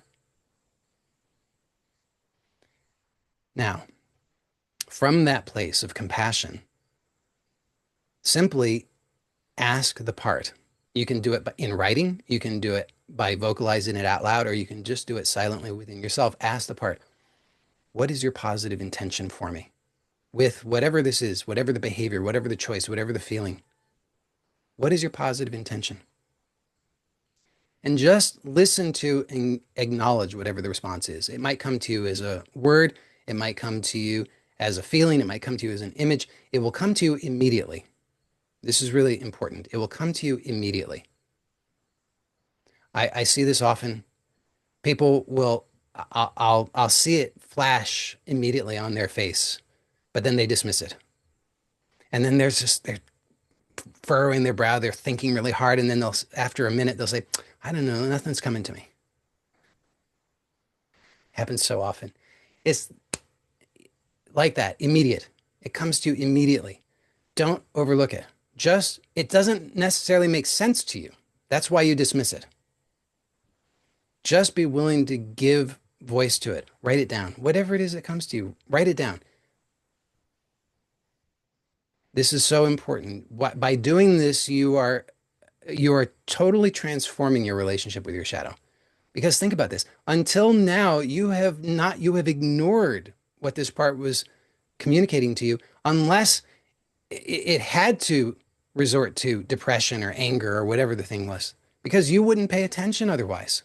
Now, from that place of compassion, simply ask the part. You can do it in writing, you can do it by vocalizing it out loud, or you can just do it silently within yourself. Ask the part, what is your positive intention for me? With whatever this is, whatever the behavior, whatever the choice, whatever the feeling, what is your positive intention? And just listen to and acknowledge whatever the response is. It might come to you as a word, it might come to you as a feeling, it might come to you as an image. It will come to you immediately. This is really important. It will come to you immediately. I see this often. People will, I'll see it flash immediately on their face, but then they dismiss it. And then there's just, they're furrowing their brow, they're thinking really hard, and then they'll, after a minute, they'll say, I don't know, nothing's coming to me. Happens so often. It's like that, immediate. It comes to you immediately. Don't overlook it. Just, it doesn't necessarily make sense to you. That's why you dismiss it. Just be willing to give voice to it. Write it down. Whatever it is that comes to you, write it down. This is so important. By doing this, you are totally transforming your relationship with your shadow. Because think about this. Until now, you have ignored what this part was communicating to you, unless it had to resort to depression or anger or whatever the thing was, because you wouldn't pay attention otherwise.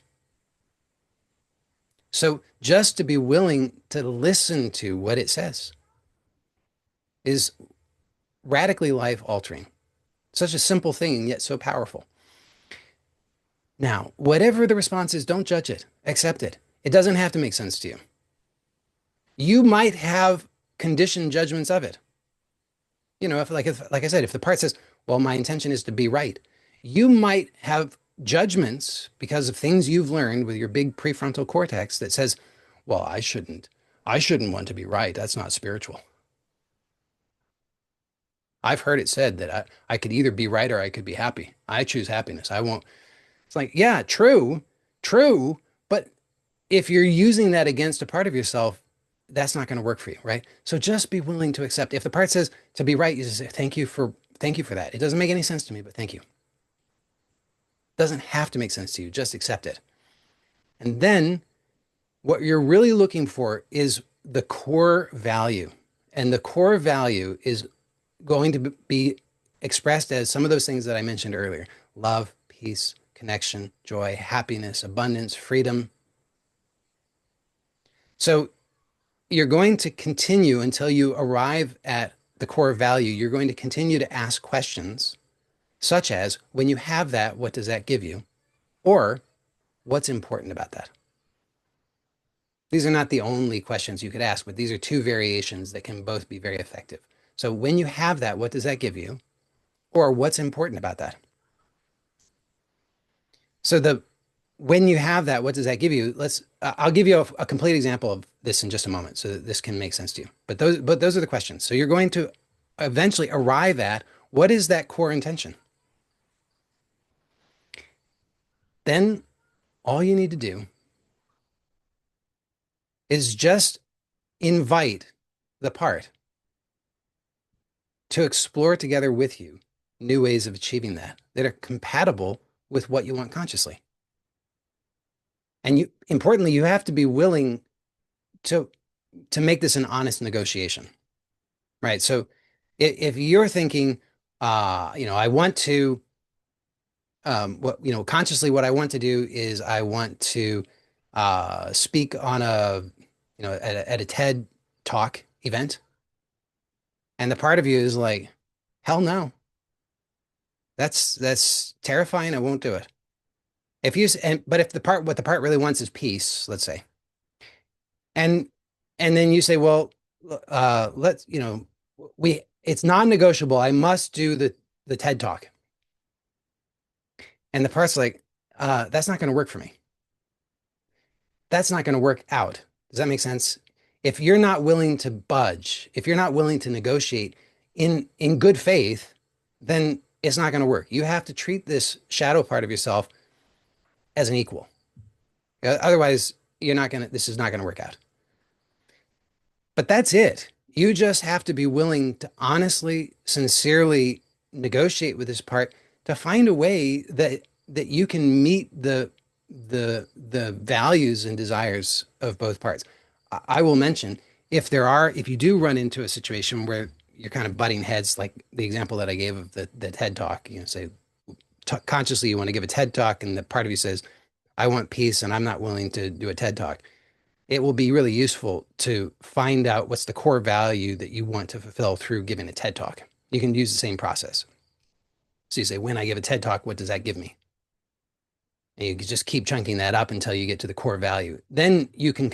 So just to be willing to listen to what it says is radically life altering. Such a simple thing, yet so powerful. Now, whatever the response is, don't judge it, accept it. It doesn't have to make sense to you. You might have conditioned judgments of it. Like I said, if the part says, well, my intention is to be right, you might have judgments because of things you've learned with your big prefrontal cortex that says, well, I shouldn't want to be right. That's not spiritual. I've heard it said that I could either be right or I could be happy. I choose happiness. I won't. It's like, yeah, true, true. But if you're using that against a part of yourself, that's not going to work for you, right? So just be willing to accept. If the part says to be right, you just say, thank you for that. It doesn't make any sense to me, but thank you. It doesn't have to make sense to you. Just accept it. And then what you're really looking for is the core value. And the core value is going to be expressed as some of those things that I mentioned earlier: love, peace, connection, joy, happiness, abundance, freedom. So you're going to continue until you arrive at the core value. You're going to continue to ask questions such as, when you have that, what does that give you? Or what's important about that? These are not the only questions you could ask, but these are two variations that can both be very effective. So when you have that, what does that give you? Or what's important about that? So when you have that, what does that give you? I'll give you a complete example of this in just a moment so that this can make sense to you. But those are the questions. So you're going to eventually arrive at, what is that core intention? Then all you need to do is just invite the part to explore together with you new ways of achieving that are compatible with what you want consciously. And importantly, you have to be willing to make this an honest negotiation, right? So if you're thinking, I want to, consciously, what I want to do is I want to speak on at a TED talk event. And the part of you is like, hell no. That's terrifying. I won't do it. If you and but if the part what the part really wants is peace, let's say, and and then you say, well, let's we it's non-negotiable. I must do the TED Talk, and the part's like, that's not going to work for me. That's not going to work out. Does that make sense? If you're not willing to budge, if you're not willing to negotiate in good faith, then it's not going to work. You have to treat this shadow part of yourself as an equal. Otherwise, you're not going to this is not going to work out. But that's it. You just have to be willing to honestly, sincerely negotiate with this part to find a way that you can meet the values and desires of both parts. I will mention if you do run into a situation where you're kind of butting heads, like the example that I gave of the TED talk, say consciously you want to give a TED talk, and the part of you says, I want peace and I'm not willing to do a TED talk. It will be really useful to find out what's the core value that you want to fulfill through giving a TED talk. You can use the same process. So you say, when I give a TED talk, what does that give me? And you can just keep chunking that up until you get to the core value. Then you can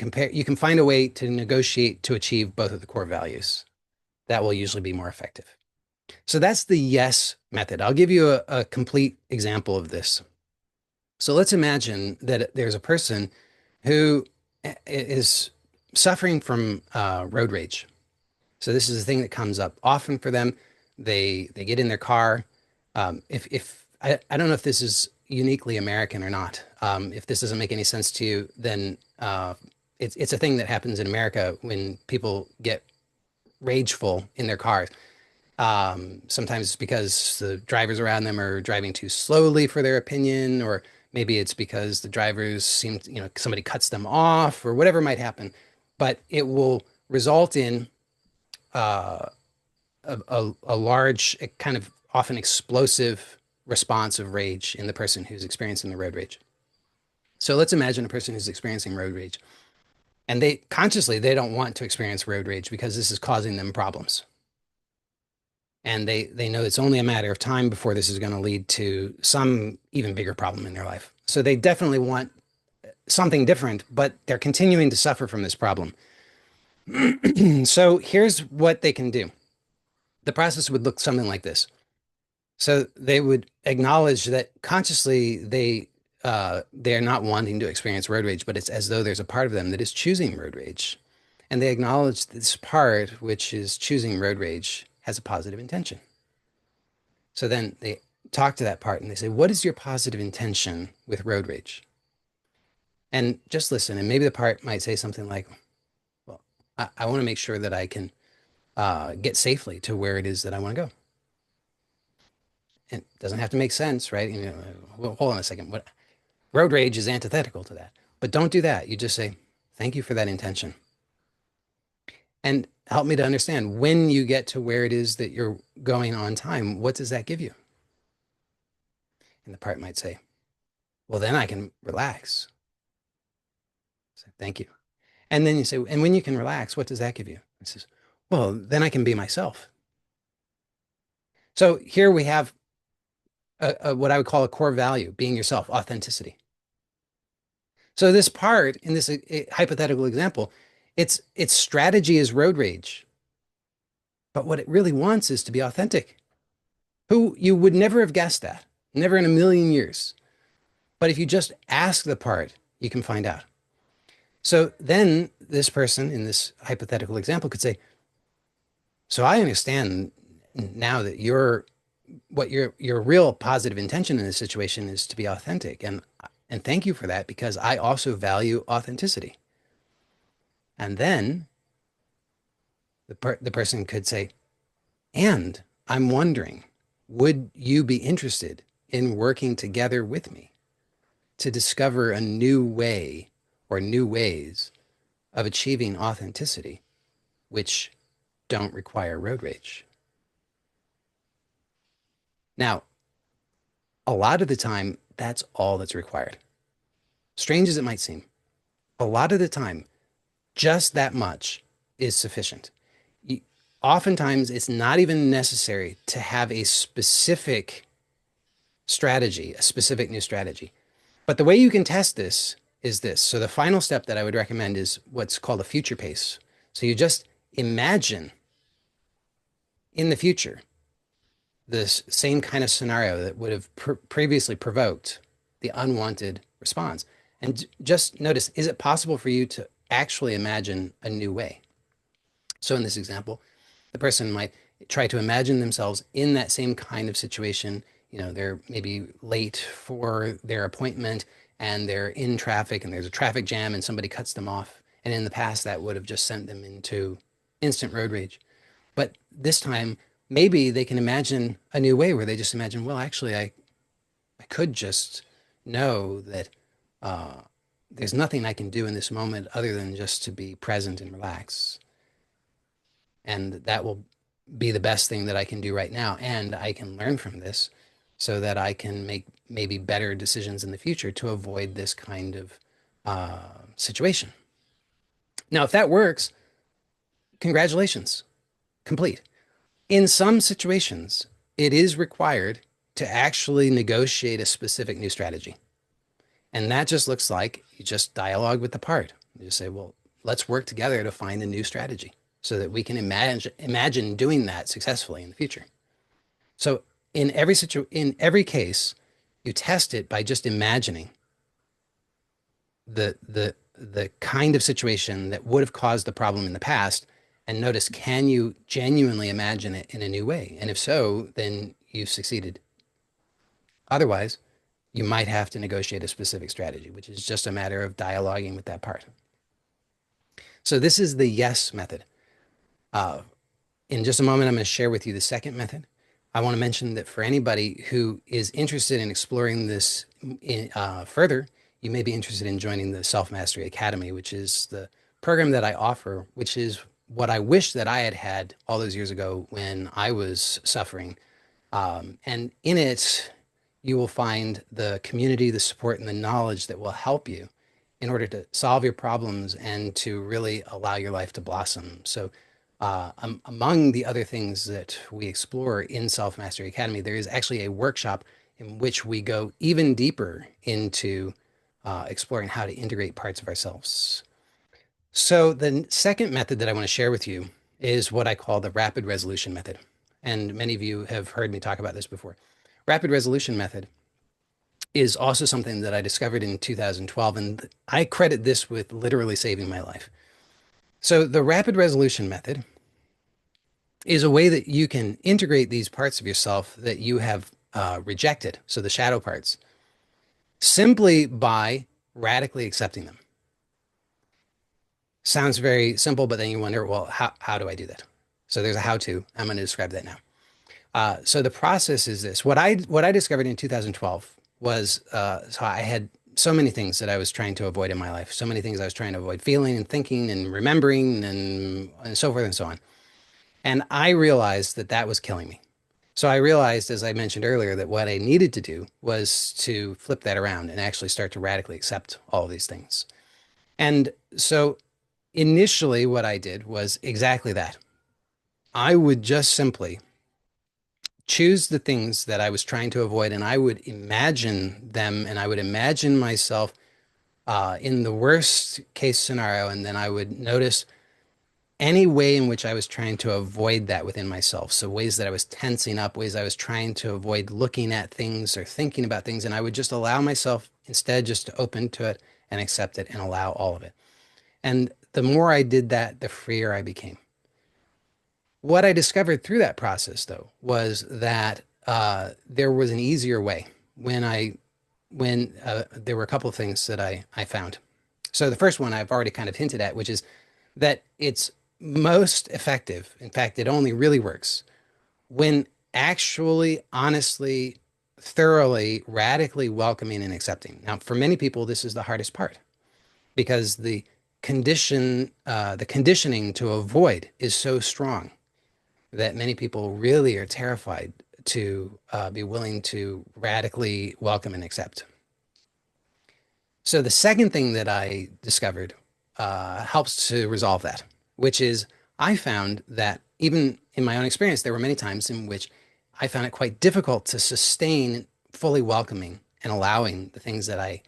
find a way to negotiate to achieve both of the core values. That will usually be more effective. So that's the yes method. I'll give you a complete example of this. So let's imagine that there's a person who is suffering from road rage. So this is a thing that comes up often for them. They get in their car. If I don't know if this is uniquely American or not. If this doesn't make any sense to you, then it's a thing that happens in America when people get rageful in their cars. Sometimes it's because the drivers around them are driving too slowly for their opinion, or maybe it's because the drivers somebody cuts them off, or whatever might happen. But it will result in uh, a large, kind of often explosive response of rage in the person who's experiencing the road rage. So let's imagine a person who's experiencing road rage, and they don't want to experience road rage because this is causing them problems. And they know it's only a matter of time before this is going to lead to some even bigger problem in their life. So they definitely want something different, but they're continuing to suffer from this problem. So here's what they can do. The process would look something like this. So they would acknowledge that consciously they're not wanting to experience road rage, but it's as though there's a part of them that is choosing road rage. And they acknowledge this part, which is choosing road rage, has a positive intention. So then they talk to that part and they say, what is your positive intention with road rage? And just listen. And maybe the part might say something like, well, I want to make sure that I can get safely to where it is that I want to go. And it doesn't have to make sense, right? Well, hold on a second. What road rage is antithetical to that. But don't do that. You just say, thank you for that intention. And help me to understand when you get to where it is that you're going on time, what does that give you? And the part might say, well, then I can relax. So, thank you. And then you say, and when you can relax, what does that give you? It says, well, then I can be myself. So here we have what I would call a core value, being yourself, authenticity. So this part in this hypothetical example, its strategy is road rage. But what it really wants is to be authentic. Who you would never have guessed that, never in a million years. But if you just ask the part, you can find out. So then this person in this hypothetical example could say, so I understand now that your real positive intention in this situation is to be authentic. And thank you for that, because I also value authenticity. And then the person could say, and I'm wondering, would you be interested in working together with me to discover a new way or new ways of achieving authenticity, which don't require road rage? Now, a lot of the time, that's all that's required. Strange as it might seem, a lot of the time, just that much is sufficient. Oftentimes, it's not even necessary to have a specific strategy, a specific new strategy. But the way you can test this is this. So the final step that I would recommend is what's called a future pace. So you just imagine in the future this same kind of scenario that would have previously provoked the unwanted response. And just notice, is it possible for you to actually imagine a new way? So in this example, the person might try to imagine themselves in that same kind of situation. You know, they're maybe late for their appointment and they're in traffic and there's a traffic jam and somebody cuts them off. And in the past, that would have just sent them into instant road rage. But this time, maybe they can imagine a new way where they just imagine, well, actually, I could just know that uh, there's nothing I can do in this moment other than just to be present and relax. And that will be the best thing that I can do right now. And I can learn from this so that I can make maybe better decisions in the future to avoid this kind of situation. Now, if that works, congratulations, complete. In some situations, it is required to actually negotiate a specific new strategy. And that just looks like you just dialogue with the part. You just say, well, let's work together to find a new strategy so that we can imagine doing that successfully in the future. So in every case, you test it by just imagining the kind of situation that would have caused the problem in the past and notice, can you genuinely imagine it in a new way? And if so, then you've succeeded. Otherwise, you might have to negotiate a specific strategy, which is just a matter of dialoguing with that part. So this is the yes method. Uh, in just a moment, I'm going to share with you the second method. I want to mention that for anybody who is interested in exploring this further, you may be interested in joining the Self Mastery Academy, which is the program that I offer, which is what I wish that I had had all those years ago when I was suffering. And in it, you will find the community, the support, and the knowledge that will help you in order to solve your problems and to really allow your life to blossom. So, among the other things that we explore in Self Mastery Academy, there is actually a workshop in which we go even deeper into exploring how to integrate parts of ourselves. So, the second method that I want to share with you is what I call the rapid resolution method. And many of you have heard me talk about this before. Rapid resolution method is also something that I discovered in 2012, and I credit this with literally saving my life. So, the rapid resolution method is a way that you can integrate these parts of yourself that you have rejected, so the shadow parts, simply by radically accepting them. Sounds very simple, but then you wonder, well, how do I do that? So there's a how to. I'm going to describe that now. So the process is this. What I discovered in 2012 was so I had so many things that I was trying to avoid in my life, so many things I was trying to avoid feeling and thinking and remembering and so forth and so on. And I realized that that was killing me. So I realized, as I mentioned earlier, that what I needed to do was to flip that around and actually start to radically accept all of these things. And so initially, what I did was exactly that. I would just simply choose the things that I was trying to avoid, and I would imagine them, and I would imagine myself in the worst case scenario, and then I would notice any way in which I was trying to avoid that within myself. So ways that I was tensing up, ways I was trying to avoid looking at things or thinking about things, and I would just allow myself instead just to open to it and accept it and allow all of it. And the more I did that, the freer I became. What I discovered through that process, though, was that there was an easier way when there were a couple of things that I found. So the first one I've already kind of hinted at, which is that it's most effective. In fact, it only really works when actually, honestly, thoroughly, radically welcoming and accepting. Now, for many people, this is the hardest part because the conditioning to avoid is so strong that many people really are terrified to be willing to radically welcome and accept. So the second thing that I discovered helps to resolve that, which is I found that even in my own experience, there were many times in which I found it quite difficult to sustain fully welcoming and allowing the things that I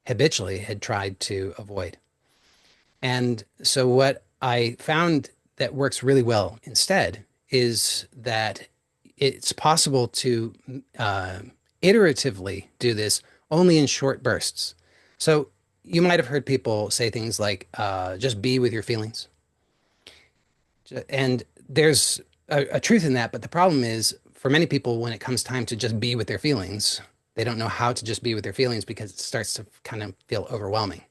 habitually had tried to avoid. And so, what I found that works really well instead is that it's possible to uh, iteratively do this only in short bursts. So, you might have heard people say things like, just be with your feelings. And there's a truth in that. But the problem is, for many people, when it comes time to just be with their feelings, they don't know how to just be with their feelings because it starts to kind of feel overwhelming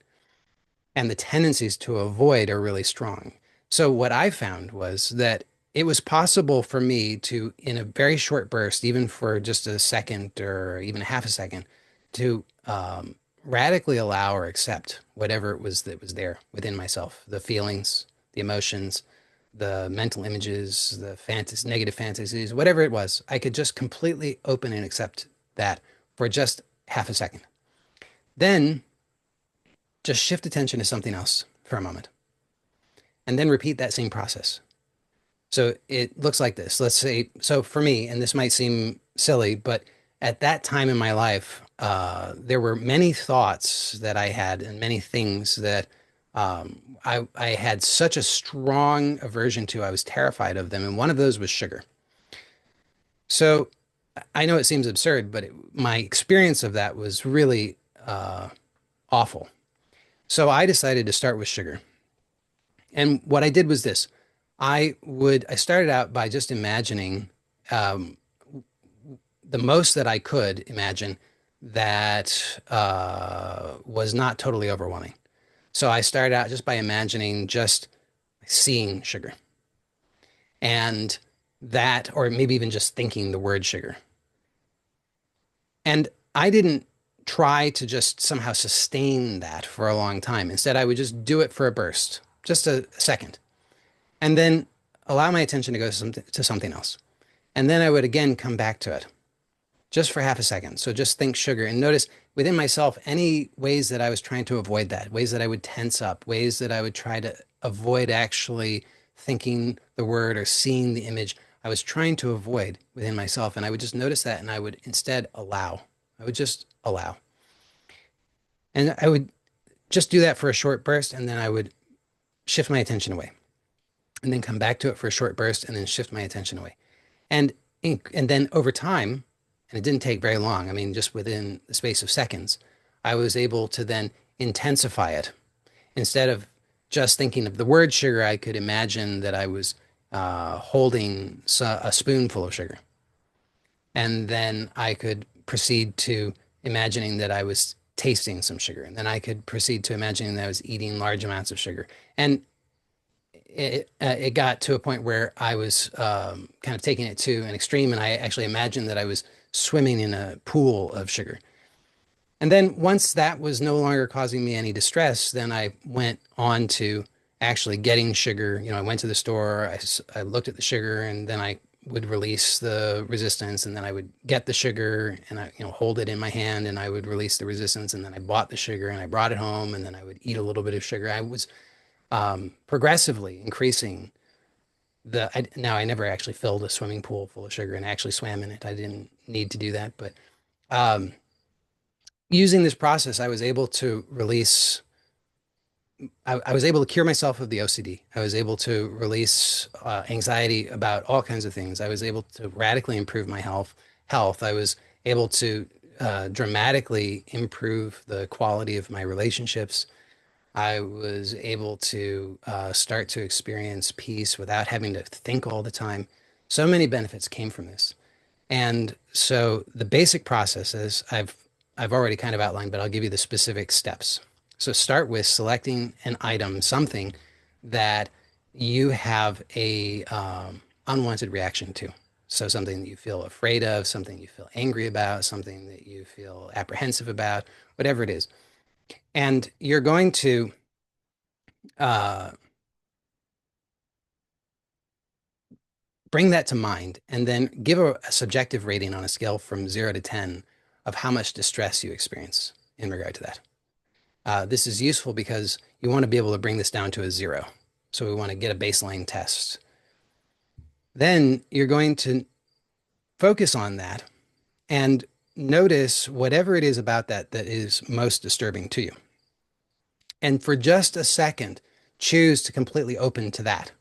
and the tendencies to avoid are really strong. So what I found was that it was possible for me to, in a very short burst, even for just a second or even half a second, to radically allow or accept whatever it was that was there within myself, the feelings, the emotions, the mental images, the fantasy, negative fantasies, whatever it was. I could just completely open and accept that for just half a second. Then just shift attention to something else for a moment and then repeat that same process. So it looks like this. Let's say, so for me, and this might seem silly, but at that time in my life, there were many thoughts that I had and many things that I had such a strong aversion to. I was terrified of them. And one of those was sugar. So I know it seems absurd, but my experience of that was really awful. So I decided to start with sugar. And what I did was this. I started out by just imagining um, the most that I could imagine that was not totally overwhelming. So I started out just by imagining just seeing sugar and that, or maybe even just thinking the word sugar. And I didn't try to just somehow sustain that for a long time. Instead, I would just do it for a burst, just a second, and then allow my attention to go to something else. And then I would again come back to it just for half a second. So just think sugar and notice within myself any ways that I was trying to avoid that, ways that I would tense up, ways that I would try to avoid actually thinking the word or seeing the image. I was trying to avoid within myself. And I would just notice that and I would instead allow. I would just allow. And I would just do that for a short burst and then I would shift my attention away and then come back to it for a short burst and then shift my attention away. And and then over time, and it didn't take very long, I mean, just within the space of seconds, I was able to then intensify it. Instead of just thinking of the word sugar, I could imagine that I was holding a spoonful of sugar. And then I could proceed to imagining that I was tasting some sugar. And then I could proceed to imagining that I was eating large amounts of sugar. And it got to a point where I was kind of taking it to an extreme, and I actually imagined that I was swimming in a pool of sugar. And then once that was no longer causing me any distress, then I went on to actually getting sugar. You know, I went to the store, I looked at the sugar, and then I would release the resistance, and then I would get the sugar and I, hold it in my hand, and I would release the resistance, and then I bought the sugar and I brought it home, and then I would eat a little bit of sugar. I was progressively increasing now I never actually filled a swimming pool full of sugar and actually swam in it. I didn't need to do that, but um, using this process, I was able to release. I was able to cure myself of the OCD. I was able to release anxiety about all kinds of things. I was able to radically improve my health. I was able to dramatically improve the quality of my relationships. I was able to start to experience peace without having to think all the time. So many benefits came from this. And so the basic process is I've already kind of outlined, but I'll give you the specific steps. So start with selecting an item, something that you have a unwanted reaction to. So something that you feel afraid of, something you feel angry about, something that you feel apprehensive about, whatever it is. And you're going to uh, bring that to mind and then give a subjective rating on a scale from 0 to 10 of how much distress you experience in regard to that. This is useful because you want to be able to bring this down to a 0. So we want to get a baseline test. Then you're going to focus on that and notice whatever it is about that that is most disturbing to you. And for just a second, choose to completely open to that.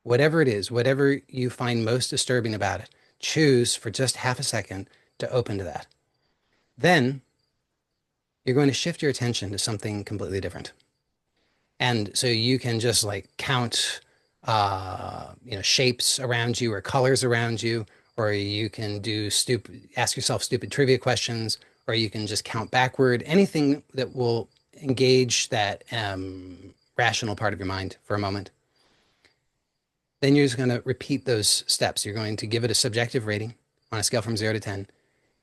Whatever it is, whatever you find most disturbing about it, choose for just half a second to open to that. Then you're going to shift your attention to something completely different. And so you can just like count, shapes around you or colors around you, or you can ask yourself stupid trivia questions, or you can just count backward, anything that will engage that rational part of your mind for a moment. Then you're just going to repeat those steps. You're going to give it a subjective rating on a scale from 0 to 10.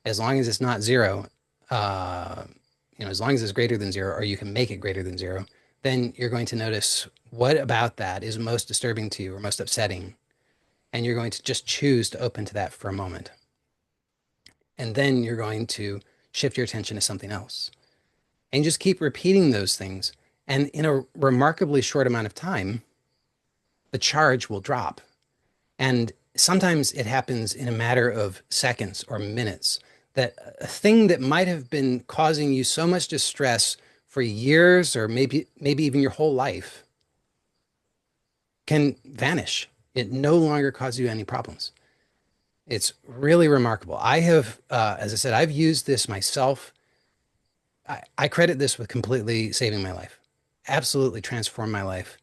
As long as it's not zero, as long as it's greater than zero, or you can make it greater than zero, then you're going to notice what about that is most disturbing to you or most upsetting. And you're going to just choose to open to that for a moment. And then you're going to shift your attention to something else. And just keep repeating those things. And in a remarkably short amount of time, the charge will drop. And sometimes it happens in a matter of seconds or minutes, that a thing that might have been causing you so much distress for years or maybe even your whole life can vanish. It no longer causes you any problems. It's really remarkable. I have, as I said, I've used this myself. I credit this with completely saving my life, absolutely transformed my life,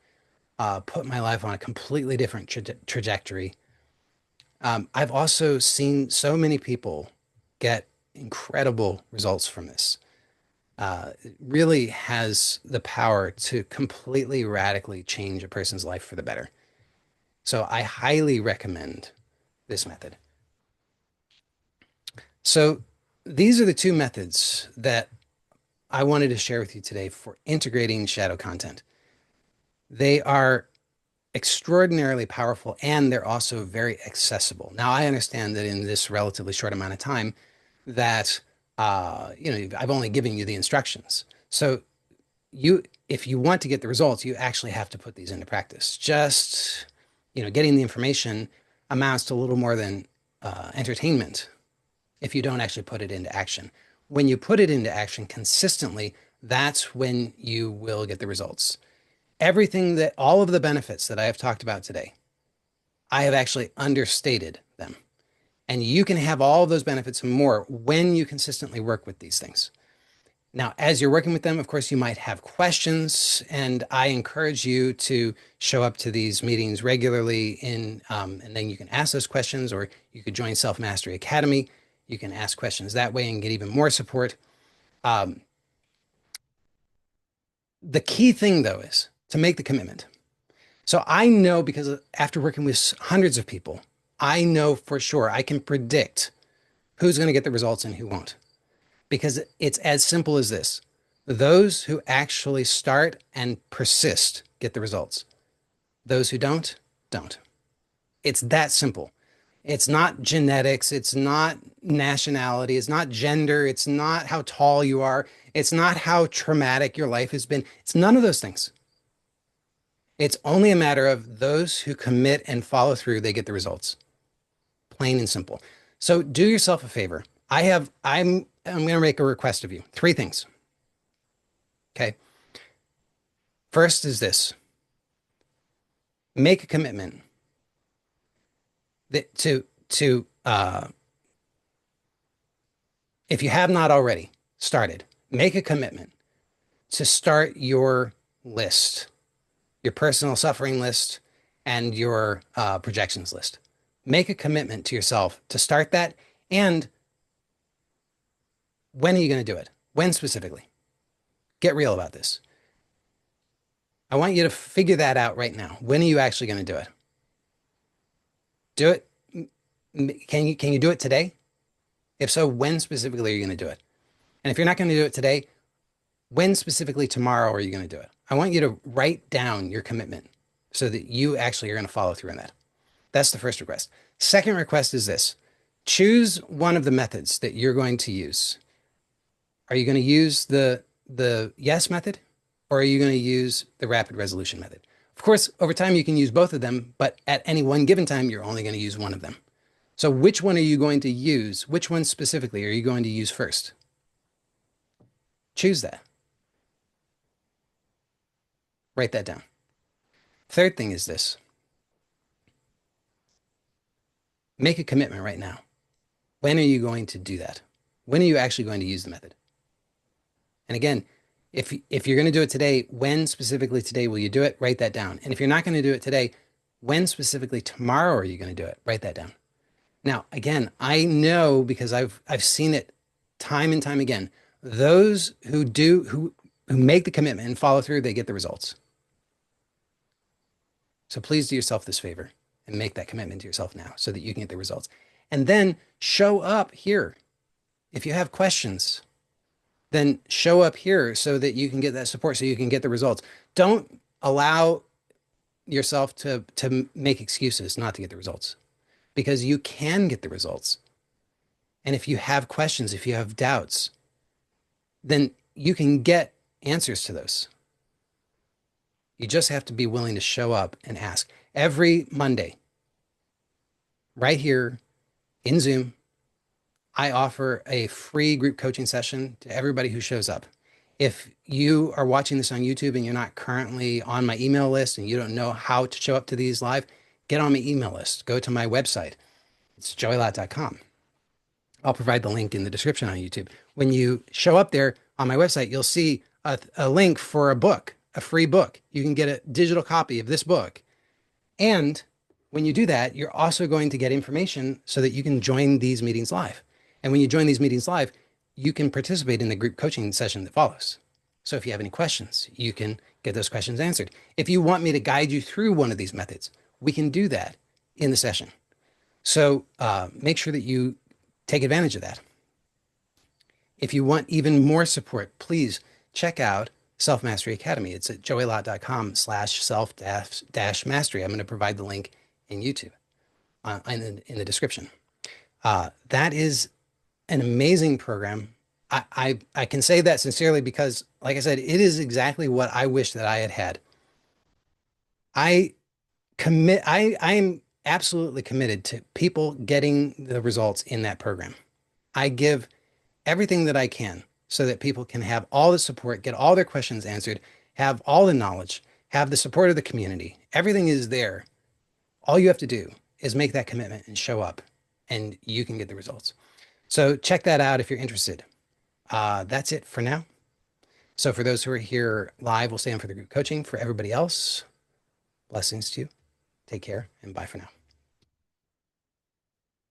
put my life on a completely different trajectory. I've also seen so many people get incredible results from this. It really has the power to completely radically change a person's life for the better. So I highly recommend this method. So these are the two methods that I wanted to share with you today for integrating shadow content. They are extraordinarily powerful and they're also very accessible. Now, I understand that in this relatively short amount of time that, I've only given you the instructions. So if you want to get the results, you actually have to put these into practice. Just, getting the information amounts to a little more than entertainment if you don't actually put it into action. When you put it into action consistently, that's when you will get the results. All of the benefits that I have talked about today, I have actually understated them. And you can have all of those benefits and more when you consistently work with these things. Now, as you're working with them, of course, you might have questions, and I encourage you to show up to these meetings regularly and then you can ask those questions, or you could join Self Mastery Academy. You can ask questions that way and get even more support. The key thing, though, is to make the commitment. So I know, because after working with hundreds of people, I know for sure I can predict who's going to get the results and who won't. Because it's as simple as this. Those who actually start and persist get the results. Those who don't. It's that simple. It's not genetics. It's not nationality. It's not gender. It's not how tall you are. It's not how traumatic your life has been. It's none of those things. It's only a matter of those who commit and follow through, they get the results. Plain and simple. So do yourself a favor. I'm going to make a request of you. 3 things. Okay. First is this. Make a commitment that if you have not already started, make a commitment to start your list, your personal suffering list and your projections list. Make a commitment to yourself to start that. And when are you going to do it? When specifically? Get real about this. I want you to figure that out right now. When are you actually going to do it? Do it. Can you do it today? If so, when specifically are you going to do it? And if you're not going to do it today, when specifically tomorrow are you going to do it? I want you to write down your commitment so that you actually are going to follow through on that. That's the first request. Second request is this. Choose one of the methods that you're going to use. Are you going to use the yes method, or are you going to use the rapid resolution method? Of course, over time you can use both of them, but at any one given time, you're only going to use one of them. So which one are you going to use? Which one specifically are you going to use first? Choose that. Write that down. Third thing is this. Make a commitment right now. When are you going to do that? When are you actually going to use the method? And again, if you're going to do it today, when specifically today will you do it? Write that down. And if you're not going to do it today, when specifically tomorrow are you going to do it? Write that down. Now, again, I know because I've seen it time and time again. Those who make the commitment and follow through, they get the results. So please do yourself this favor and make that commitment to yourself now so that you can get the results. And then show up here. If you have questions, then show up here so that you can get that support, so you can get the results. Don't allow yourself to make excuses not to get the results, because you can get the results. And if you have questions, if you have doubts, then you can get answers to those. You just have to be willing to show up and ask. Every Monday, right here in Zoom, I offer a free group coaching session to everybody who shows up. If you are watching this on YouTube and you're not currently on my email list and you don't know how to show up to these live, get on my email list. Go to my website. It's joeylat.com. I'll provide the link in the description on YouTube. When you show up there on my website, you'll see a link for a book, a free book. You can get a digital copy of this book. And when you do that, you're also going to get information so that you can join these meetings live. And when you join these meetings live, you can participate in the group coaching session that follows. So if you have any questions, you can get those questions answered. If you want me to guide you through one of these methods, we can do that in the session. So make sure that you take advantage of that. If you want even more support, please check out Self Mastery Academy. It's at joeylott.com/self-mastery. I'm going to provide the link in YouTube in the description. That is an amazing program. I can say that sincerely because, like I said, it is exactly what I wish that I had had. I am absolutely committed to people getting the results in that program. I give everything that I can so that people can have all the support, get all their questions answered, have all the knowledge, have the support of the community. Everything is there. All you have to do is make that commitment and show up, and you can get the results. So check that out if you're interested. That's it for now. So for those who are here live, we'll stay on for the group coaching. For everybody else, blessings to you. Take care and bye for now.